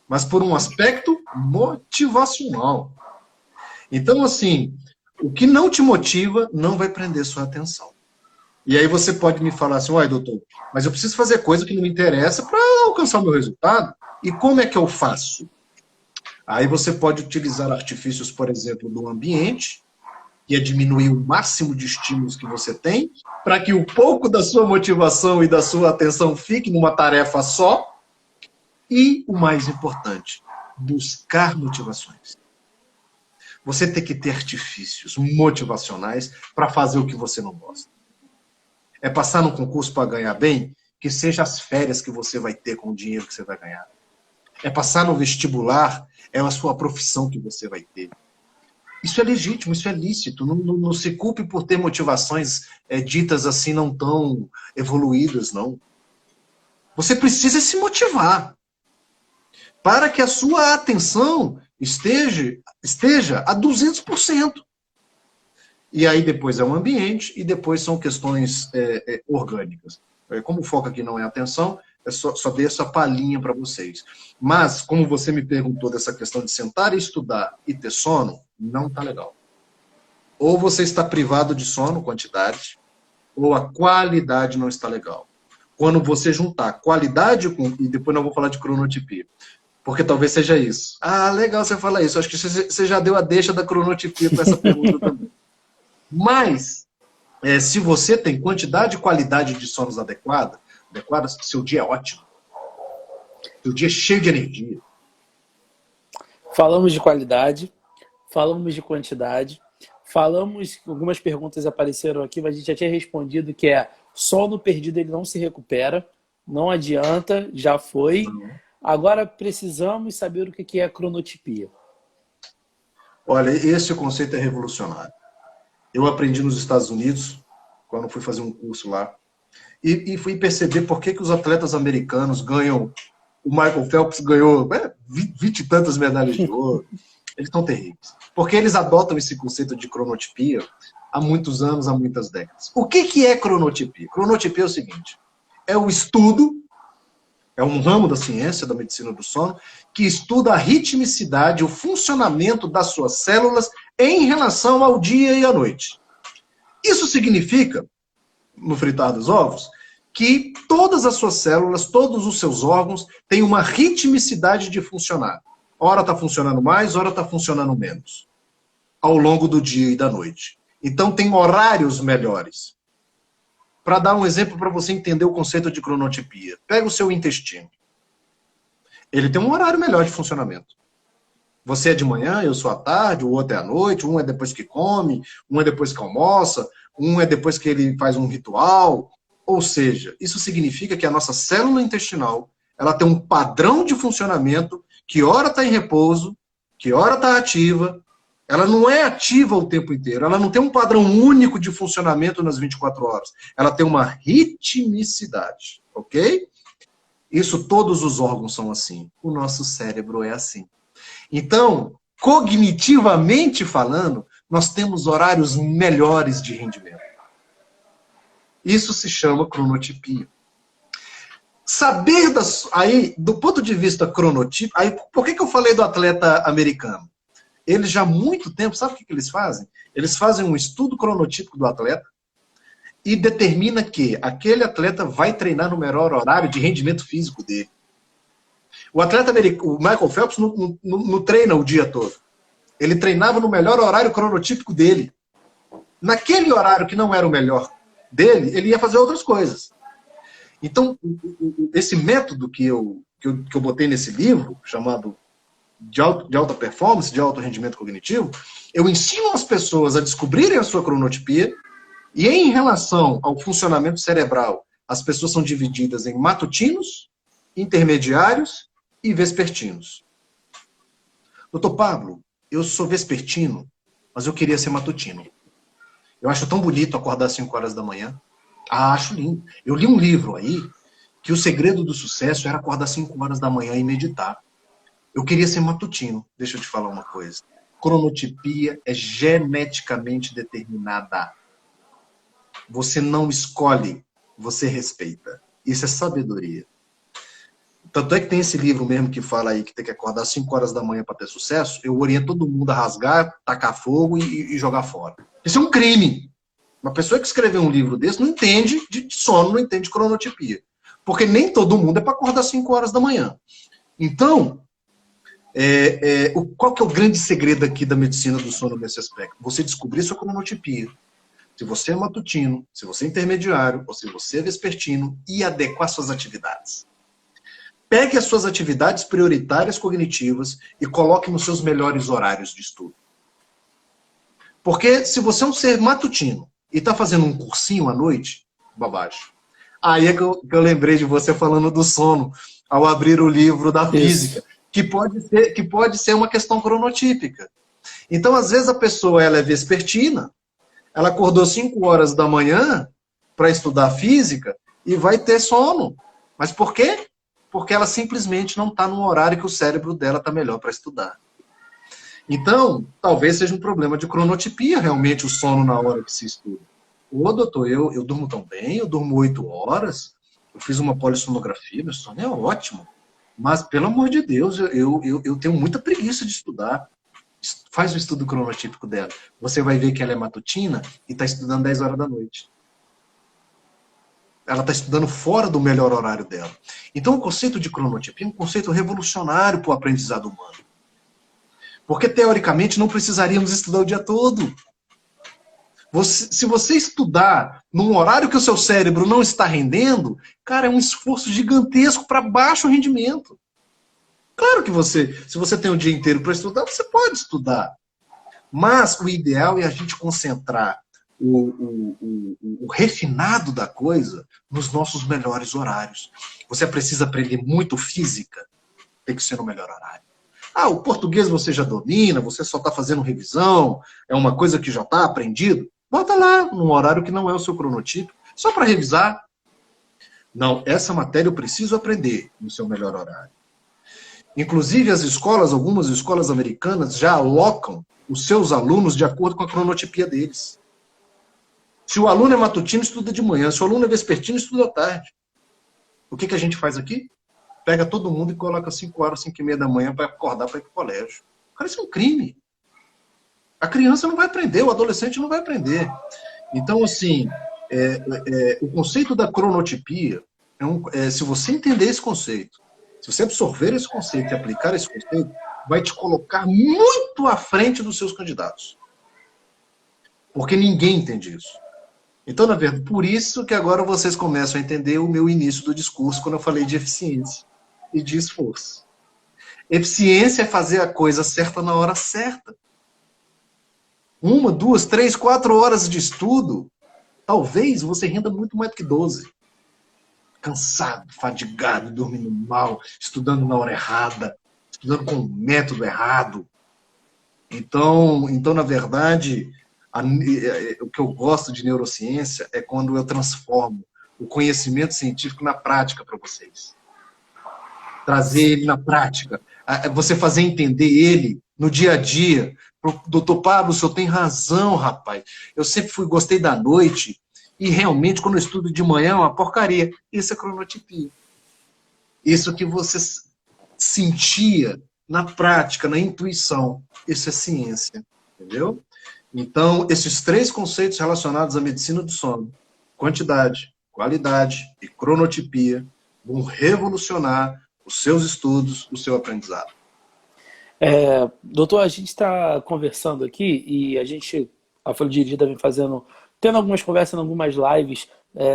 mas por um aspecto motivacional. Então, assim, o que não te motiva não vai prender sua atenção. E aí você pode me falar assim, uai, doutor, mas eu preciso fazer coisa que não me interessa para alcançar o meu resultado. E como é que eu faço? Aí você pode utilizar artifícios, por exemplo, do ambiente, que é diminuir o máximo de estímulos que você tem, para que o pouco da sua motivação e da sua atenção fique numa tarefa só. E o mais importante, buscar motivações. Você tem que ter artifícios motivacionais para fazer o que você não gosta. É passar num concurso para ganhar bem, que seja as férias que você vai ter com o dinheiro que você vai ganhar. É passar no vestibular, é a sua profissão que você vai ter. Isso é legítimo, isso é lícito. Não se culpe por ter motivações ditas assim não tão evoluídas, não. Você precisa se motivar para que a sua atenção esteja a 200%. E aí depois é o ambiente e depois são questões orgânicas. Como o foco aqui não é atenção, só dei essa palhinha para vocês. Mas, como você me perguntou dessa questão de sentar e estudar e ter sono, não está legal. Ou você está privado de sono, quantidade, ou a qualidade não está legal. Quando você juntar qualidade com... E depois não vou falar de cronotipia. Porque talvez seja isso. Ah, legal você falar isso. Acho que você já deu a deixa da cronotipia com essa pergunta também. Mas, se você tem quantidade e qualidade de sonos adequadas, seu dia é ótimo. Seu dia é cheio de energia. Falamos de qualidade, falamos de quantidade, falamos, algumas perguntas apareceram aqui, mas a gente já tinha respondido que sono perdido ele não se recupera, não adianta, já foi. Agora precisamos saber o que é cronotipia. Olha, esse conceito é revolucionário. Eu aprendi nos Estados Unidos, quando fui fazer um curso lá, e fui perceber por que os atletas americanos ganham. O Michael Phelps ganhou 20 e tantas medalhas de ouro. Eles estão terríveis. Porque eles adotam esse conceito de cronotipia há muitos anos, há muitas décadas. O que é cronotipia? Cronotipia é o seguinte: é o estudo, é um ramo da ciência, da medicina do sono, que estuda a ritmicidade, o funcionamento das suas células em relação ao dia e à noite. Isso significa, no fritar dos ovos, que todas as suas células, todos os seus órgãos têm uma ritmicidade de funcionar. Ora está funcionando mais, ora está funcionando menos, ao longo do dia e da noite. Então tem horários melhores. Para dar um exemplo para você entender o conceito de cronotipia, pega o seu intestino. Ele tem um horário melhor de funcionamento. Você é de manhã, eu sou à tarde, o outro é à noite, um é depois que come, um é depois que almoça, um é depois que ele faz um ritual. Ou seja, isso significa que a nossa célula intestinal ela tem um padrão de funcionamento que hora está em repouso, que hora está ativa. Ela não é ativa o tempo inteiro. Ela não tem um padrão único de funcionamento nas 24 horas. Ela tem uma ritmicidade, ok? Isso todos os órgãos são assim. O nosso cérebro é assim. Então, cognitivamente falando, nós temos horários melhores de rendimento. Isso se chama cronotipia. Saber aí, do ponto de vista cronotípico, aí por que eu falei do atleta americano? Eles já há muito tempo, sabe o que eles fazem? Eles fazem um estudo cronotípico do atleta e determina que aquele atleta vai treinar no melhor horário de rendimento físico dele. O atleta americano, o Michael Phelps, não treina o dia todo. Ele treinava no melhor horário cronotípico dele. naquele horário que não era o melhor dele, ele ia fazer outras coisas. Então, esse método que eu botei nesse livro, chamado de alta performance, de alto rendimento cognitivo, eu ensino as pessoas a descobrirem a sua cronotipia, e em relação ao funcionamento cerebral, as pessoas são divididas em matutinos, intermediários e vespertinos. Doutor Pablo, eu sou vespertino, mas eu queria ser matutino. Eu acho tão bonito acordar às 5 horas da manhã. Ah, acho lindo. Eu li um livro aí que o segredo do sucesso era acordar às 5 horas da manhã e meditar. Eu queria ser matutino. Deixa eu te falar uma coisa. Cronotipia é geneticamente determinada. Você não escolhe, você respeita. Isso é sabedoria. Tanto é que tem esse livro mesmo que fala aí que tem que acordar às 5 horas da manhã para ter sucesso. Eu oriento todo mundo a rasgar, tacar fogo e jogar fora. Isso é um crime. Uma pessoa que escreveu um livro desse não entende de sono, não entende de cronotipia. Porque nem todo mundo é para acordar às 5 horas da manhã. Então, qual que é o grande segredo aqui da medicina do sono nesse aspecto? Você descobrir sua cronotipia. Se você é matutino, se você é intermediário, ou se você é vespertino, e adequar suas atividades. Pegue as suas atividades prioritárias cognitivas e coloque nos seus melhores horários de estudo. Porque se você é um ser matutino e está fazendo um cursinho à noite, bobagem. Aí é que eu lembrei de você falando do sono, ao abrir o livro da física, que pode ser uma questão cronotípica. Então, às vezes, a pessoa ela é vespertina, ela acordou 5 horas da manhã para estudar física e vai ter sono. Mas por quê? Porque ela simplesmente não está num horário que o cérebro dela está melhor para estudar. Então, talvez seja um problema de cronotipia, realmente, o sono na hora que se estuda. Ô, doutor, eu durmo tão bem, eu durmo 8 horas, eu fiz uma polissonografia, meu sono é ótimo. Mas, pelo amor de Deus, eu tenho muita preguiça de estudar. Faz o estudo cronotípico dela. Você vai ver que ela é matutina e está estudando 10 horas da noite. Ela está estudando fora do melhor horário dela. Então, o conceito de cronotipia é um conceito revolucionário para o aprendizado humano. Porque, teoricamente, não precisaríamos estudar o dia todo. Se você estudar num horário que o seu cérebro não está rendendo, cara, é um esforço gigantesco para baixo rendimento. Claro que se você tem o dia inteiro para estudar, você pode estudar. Mas o ideal é a gente concentrar o refinado da coisa nos nossos melhores horários. Você precisa aprender muito física, tem que ser no melhor horário. Ah, o português você já domina, você só está fazendo revisão, é uma coisa que já está aprendido. Bota lá, num horário que não é o seu cronotipo, só para revisar. Não, essa matéria eu preciso aprender no seu melhor horário. Inclusive, as escolas, algumas escolas americanas, já alocam os seus alunos de acordo com a cronotipia deles. Se o aluno é matutino, estuda de manhã. Se o aluno é vespertino, estuda à tarde. O que a gente faz aqui? Pega todo mundo e coloca 5 horas, 5 e meia da manhã para acordar para ir para o colégio. Cara, isso é um crime. A criança não vai aprender, o adolescente não vai aprender. Então, assim, o conceito da cronotipia, se você entender esse conceito, se você absorver esse conceito e aplicar esse conceito, vai te colocar muito à frente dos seus candidatos. Porque ninguém entende isso. Então, na verdade, por isso que agora vocês começam a entender o meu início do discurso quando eu falei de eficiência e de esforço. Eficiência é fazer a coisa certa na hora certa. 1, 2, 3, 4 horas de estudo, talvez você renda muito mais do que 12. Cansado, fadigado, dormindo mal, estudando na hora errada, estudando com o método errado. Então na verdade, o que eu gosto de neurociência é quando eu transformo o conhecimento científico na prática para vocês. Trazer ele na prática. Você fazer entender ele no dia a dia. Doutor Pablo, o senhor tem razão, rapaz. Eu sempre gostei da noite e realmente quando eu estudo de manhã é uma porcaria. Isso é cronotipia. Isso que você sentia na prática, na intuição. Isso é ciência. Entendeu? Então, esses 3 conceitos relacionados à medicina do sono, quantidade, qualidade e cronotipia, vão revolucionar os seus estudos, o seu aprendizado. Doutor, a gente está conversando aqui e a gente A Folha Dirigida vem tendo algumas conversas, algumas lives,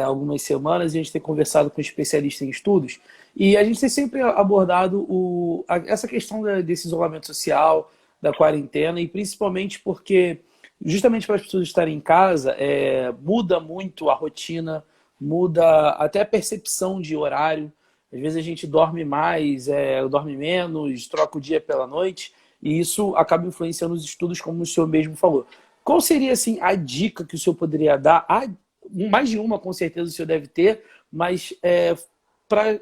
algumas semanas, e a gente tem conversado com especialistas em estudos, e a gente tem sempre abordado essa questão desse isolamento social, da quarentena, e principalmente porque, justamente para as pessoas estarem em casa, muda muito a rotina, muda até a percepção de horário. Às vezes a gente dorme mais, dorme menos, troca o dia pela noite, e isso acaba influenciando os estudos, como o senhor mesmo falou. Qual seria, assim, a dica que o senhor poderia dar? Mais de uma, com certeza, o senhor deve ter, mas para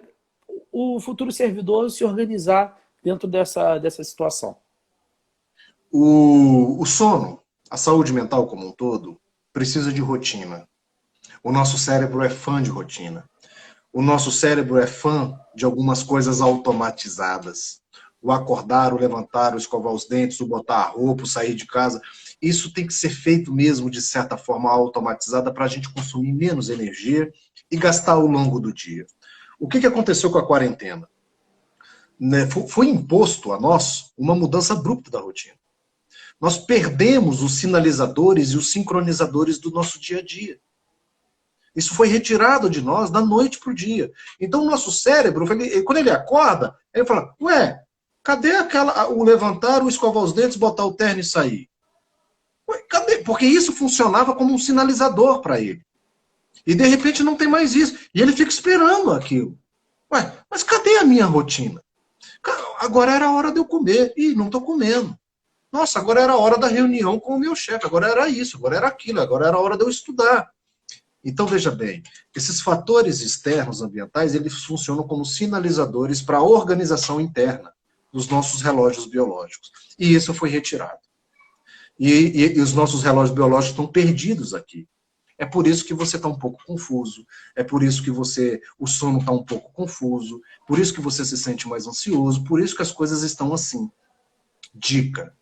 o futuro servidor se organizar dentro dessa situação. O sono, a saúde mental como um todo, precisa de rotina. O nosso cérebro é fã de rotina. O nosso cérebro é fã de algumas coisas automatizadas. O acordar, o levantar, o escovar os dentes, o botar a roupa, o sair de casa. Isso tem que ser feito mesmo de certa forma automatizada para a gente consumir menos energia e gastar ao longo do dia. O que aconteceu com a quarentena? Foi imposto a nós uma mudança abrupta da rotina. Nós perdemos os sinalizadores e os sincronizadores do nosso dia a dia. Isso foi retirado de nós da noite para o dia. Então o nosso cérebro, quando ele acorda, ele fala, ué, cadê o levantar, o escovar os dentes, botar o terno e sair? Ué, cadê? Porque isso funcionava como um sinalizador para ele. E de repente não tem mais isso. E ele fica esperando aquilo. Ué, mas cadê a minha rotina? Agora era a hora de eu comer. Ih, não estou comendo. Nossa, agora era a hora da reunião com o meu chefe. Agora era isso, agora era aquilo, agora era a hora de eu estudar. Então, veja bem, esses fatores externos ambientais, eles funcionam como sinalizadores para a organização interna dos nossos relógios biológicos. E isso foi retirado. E os nossos relógios biológicos estão perdidos aqui. É por isso que você está um pouco confuso, é por isso que o sono está um pouco confuso, por isso que você se sente mais ansioso, por isso que as coisas estão assim. Dica: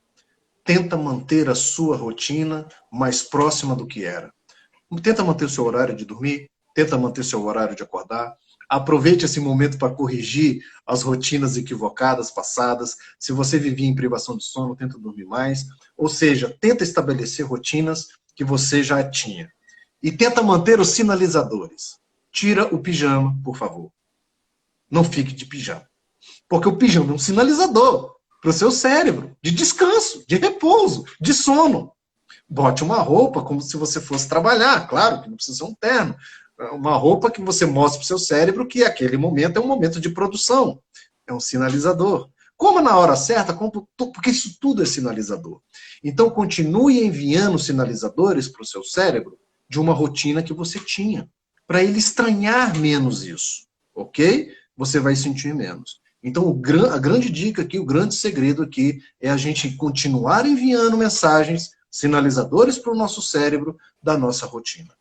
tenta manter a sua rotina mais próxima do que era. Tenta manter o seu horário de dormir, tenta manter o seu horário de acordar. Aproveite esse momento para corrigir as rotinas equivocadas passadas. Se você vivia em privação de sono, tenta dormir mais. Ou seja, tenta estabelecer rotinas que você já tinha. E tenta manter os sinalizadores. Tira o pijama, por favor. Não fique de pijama. Porque o pijama é um sinalizador para o seu cérebro de descanso, de repouso, de sono. Bote uma roupa como se você fosse trabalhar, claro que não precisa ser um terno. Uma roupa que você mostre para o seu cérebro que aquele momento é um momento de produção. É um sinalizador. Coma na hora certa, porque isso tudo é sinalizador. Então, continue enviando sinalizadores para o seu cérebro de uma rotina que você tinha, para ele estranhar menos isso, ok? Você vai sentir menos. Então, a grande dica aqui, o grande segredo aqui é a gente continuar enviando mensagens, sinalizadores para o nosso cérebro da nossa rotina.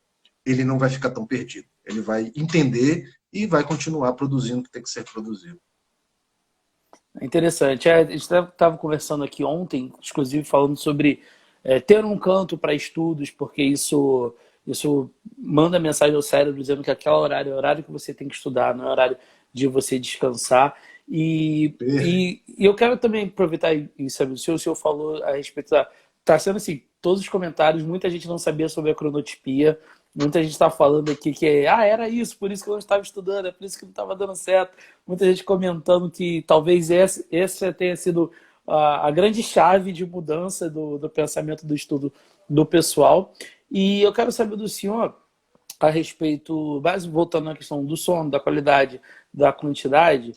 Ele não vai ficar tão perdido. Ele vai entender e vai continuar produzindo o que tem que ser produzido. É interessante. A gente estava conversando aqui ontem, inclusive falando sobre ter um canto para estudos, porque isso manda mensagem ao cérebro dizendo que aquele horário é o horário que você tem que estudar, não é horário de você descansar. E eu quero também aproveitar e saber, o senhor falou a respeito da... Está sendo assim, todos os comentários, muita gente não sabia sobre a cronotipia, muita gente está falando aqui que era isso, por isso que eu não estava estudando, é por isso que não estava dando certo. Muita gente comentando que talvez essa tenha sido a grande chave de mudança do pensamento do estudo do pessoal. E eu quero saber do senhor a respeito, mas voltando à questão do sono, da qualidade, da quantidade,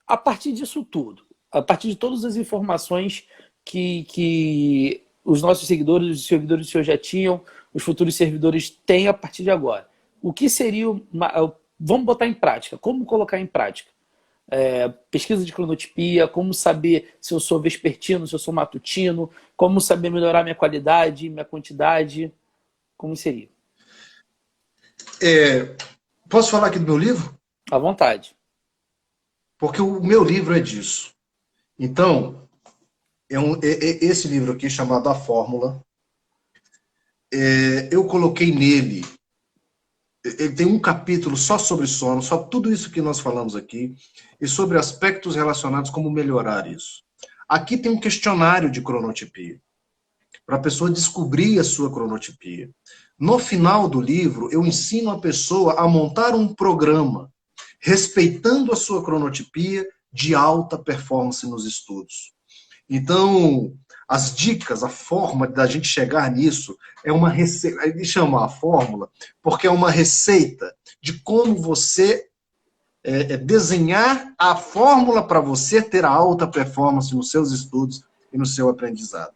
a partir disso tudo, a partir de todas as informações que os nossos seguidores, os seguidores do senhor já tinham, os futuros servidores têm a partir de agora. O que seria... Vamos botar em prática. Como colocar em prática? Pesquisa de cronotipia, como saber se eu sou vespertino, se eu sou matutino, como saber melhorar minha qualidade, minha quantidade, como seria? Posso falar aqui do meu livro? À vontade. Porque o meu livro é disso. Então, esse livro aqui chamado A Fórmula, eu coloquei nele, ele tem um capítulo só sobre sono, só tudo isso que nós falamos aqui, e sobre aspectos relacionados como melhorar isso. Aqui tem um questionário de cronotipia. para a pessoa descobrir a sua cronotipia. No final do livro, eu ensino a pessoa a montar um programa respeitando a sua cronotipia de alta performance nos estudos. Então, as dicas, a forma da gente chegar nisso é uma receita, ele chama a fórmula, porque é uma receita de como você desenhar a fórmula para você ter a alta performance nos seus estudos e no seu aprendizado.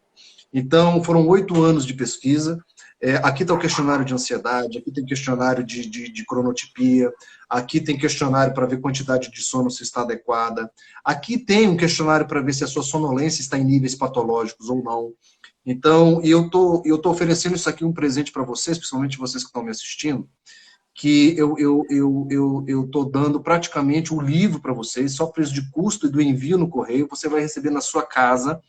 Então, foram 8 anos de pesquisa. Aqui está o questionário de ansiedade, aqui tem questionário de cronotipia, aqui tem questionário para ver quantidade de sono se está adequada, aqui tem um questionário para ver se a sua sonolência está em níveis patológicos ou não. Então, eu tô oferecendo isso aqui um presente para vocês, principalmente vocês que estão me assistindo, que eu tô dando praticamente um livro para vocês, só preço de custo e do envio no correio, você vai receber na sua casa,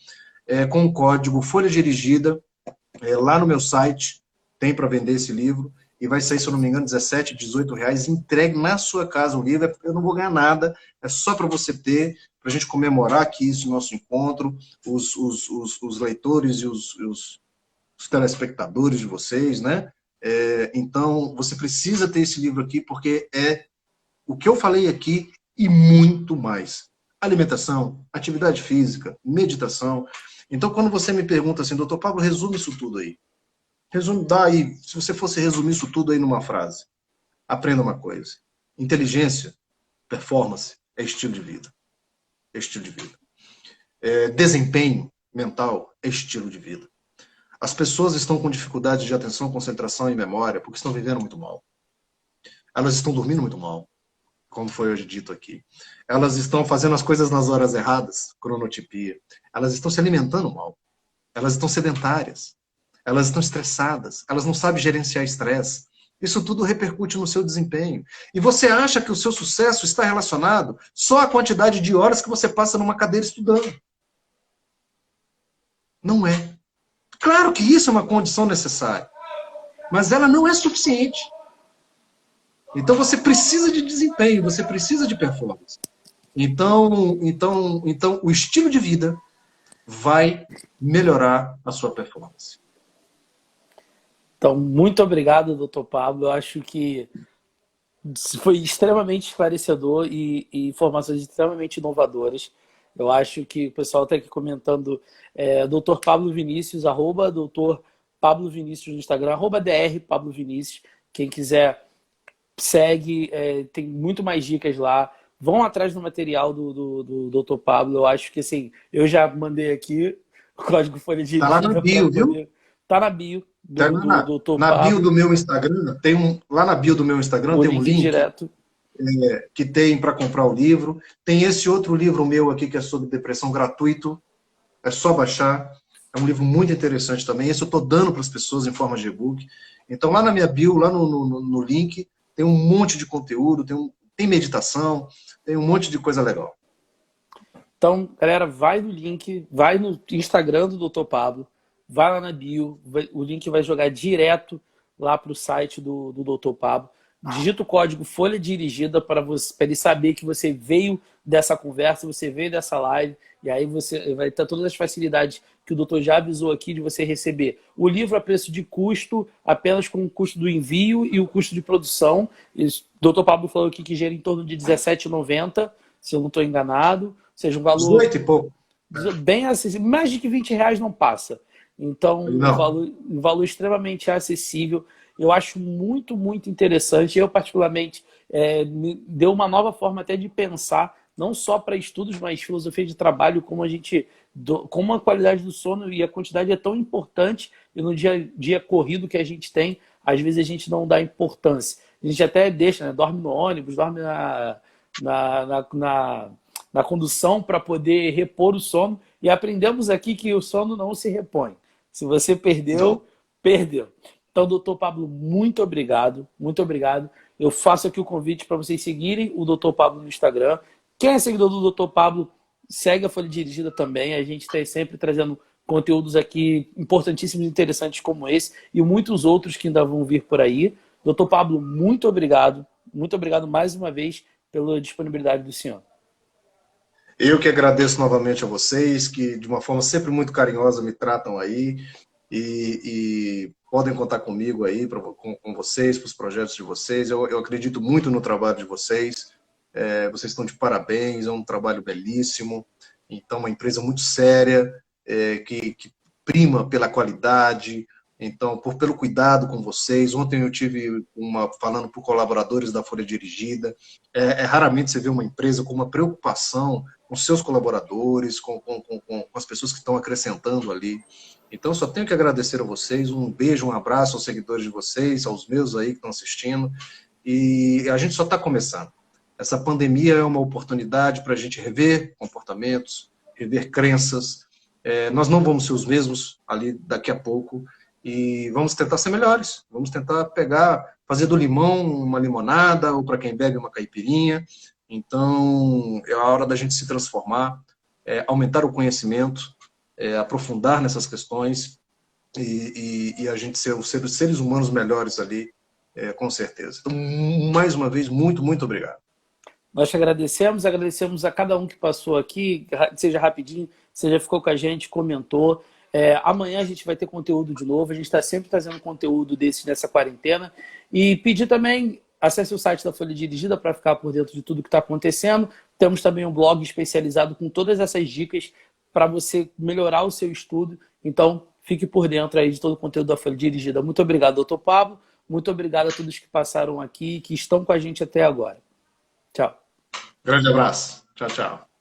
com o código Folha Dirigida, lá no meu site, tem para vender esse livro, e vai sair, se eu não me engano, 17, 18 reais, entregue na sua casa o livro, eu não vou ganhar nada, é só para você ter, para a gente comemorar aqui esse nosso encontro, os leitores e os telespectadores de vocês, né? Então, você precisa ter esse livro aqui, porque é o que eu falei aqui e muito mais. Alimentação, atividade física, meditação. Então, quando você me pergunta assim, doutor Pablo, resume isso tudo aí. Dá aí, se você fosse resumir isso tudo aí numa frase. Aprenda uma coisa. Inteligência, performance, é estilo de vida. É estilo de vida. Desempenho mental é estilo de vida. As pessoas estão com dificuldade de atenção, concentração e memória porque estão vivendo muito mal. Elas estão dormindo muito mal, como foi hoje dito aqui. Elas estão fazendo as coisas nas horas erradas, cronotipia. Elas estão se alimentando mal. Elas estão sedentárias. Elas estão estressadas. Elas não sabem gerenciar estresse. Isso tudo repercute no seu desempenho. E você acha que o seu sucesso está relacionado só à quantidade de horas que você passa numa cadeira estudando. Não é. Claro que isso é uma condição necessária, mas ela não é suficiente. Então você precisa de desempenho, você precisa de performance. Então o estilo de vida vai melhorar a sua performance. Então, muito obrigado, doutor Pablo. Eu acho que foi extremamente esclarecedor e informações extremamente inovadoras. Eu acho que o pessoal está aqui comentando Dr. Pablo Vinícius, arroba Dr. Pablo Vinícius no Instagram, arroba DR Pablo Vinícius. Quem quiser, segue, tem muito mais dicas lá. Vão atrás do material do Dr. Pablo. Eu acho que, assim, eu já mandei aqui o código Folha Dirigida. Está lá na bio, viu? Está na bio do Dr. Na Pablo. bio do meu Instagram, lá na bio do meu Instagram tem um link direto. Que tem para comprar o livro. Tem esse outro livro meu aqui que é sobre depressão, gratuito. É só baixar. É um livro muito interessante também. Esse eu estou dando para as pessoas em forma de e-book. Então lá na minha bio, lá no link, tem um monte de conteúdo, tem meditação, tem um monte de coisa legal. Então, galera, vai no link, vai no Instagram do Dr. Pablo, vai lá na bio, o link vai jogar direto lá para o site do Dr. Pablo. Digita o código Folha Dirigida para ele saber que você veio dessa conversa, você veio dessa live, e aí você vai ter todas as facilidades que o doutor já avisou aqui de você receber o livro a preço de custo, apenas com o custo do envio e o custo de produção. O doutor Pablo falou aqui que gira em torno de R$17,90, se eu não estou enganado. Ou seja, um valor 18 e pouco. Bem acessível. Mais de que R$20 não passa. Então, um valor extremamente acessível. Eu acho muito, muito interessante. Eu, particularmente, me deu uma nova forma até de pensar, não só para estudos, mas filosofia de trabalho, como a qualidade do sono e a quantidade é tão importante, e no dia a dia corrido que a gente tem, às vezes a gente não dá importância. A gente até deixa, né? Dorme no ônibus, dorme na condução para poder repor o sono. E aprendemos aqui que o sono não se repõe. Se você perdeu, perdeu. Então, doutor Pablo, muito obrigado. Muito obrigado. Eu faço aqui o convite para vocês seguirem o doutor Pablo no Instagram. Quem é seguidor do doutor Pablo, segue a Folha Dirigida também. A gente está sempre trazendo conteúdos aqui importantíssimos e interessantes como esse e muitos outros que ainda vão vir por aí. Doutor Pablo, muito obrigado. Muito obrigado mais uma vez pela disponibilidade do senhor. Eu que agradeço novamente a vocês, que de uma forma sempre muito carinhosa me tratam aí. e podem contar comigo aí, com vocês, para os projetos de vocês. Eu acredito muito no trabalho de vocês. Vocês estão de parabéns, é um trabalho belíssimo. Então, uma empresa muito séria, que prima pela qualidade, então, pelo cuidado com vocês. Ontem eu tive falando para colaboradores da Folha Dirigida. Raramente você vê uma empresa com uma preocupação com seus colaboradores, com as pessoas que estão acrescentando ali. Então, só tenho que agradecer a vocês. Um beijo, um abraço aos seguidores de vocês, aos meus aí que estão assistindo. E a gente só está começando. Essa pandemia é uma oportunidade para a gente rever comportamentos, rever crenças. Nós não vamos ser os mesmos ali daqui a pouco e vamos tentar ser melhores. Vamos tentar fazer do limão uma limonada ou para quem bebe uma caipirinha. Então, é a hora da gente se transformar, aumentar o conhecimento, aprofundar nessas questões e a gente ser os seres humanos melhores ali, com certeza. Então, mais uma vez, muito, muito obrigado. Nós te agradecemos a cada um que passou aqui, seja rapidinho, seja ficou com a gente, comentou. Amanhã a gente vai ter conteúdo de novo, a gente está sempre trazendo conteúdo nessa quarentena. E pedir também, acesse o site da Folha Dirigida para ficar por dentro de tudo que está acontecendo. Temos também um blog especializado com todas essas dicas para você melhorar o seu estudo. Então, fique por dentro aí de todo o conteúdo da Folha Dirigida. Muito obrigado, doutor Pablo. Muito obrigado a todos que passaram aqui, que estão com a gente até agora. Tchau. Grande abraço. Tchau, tchau.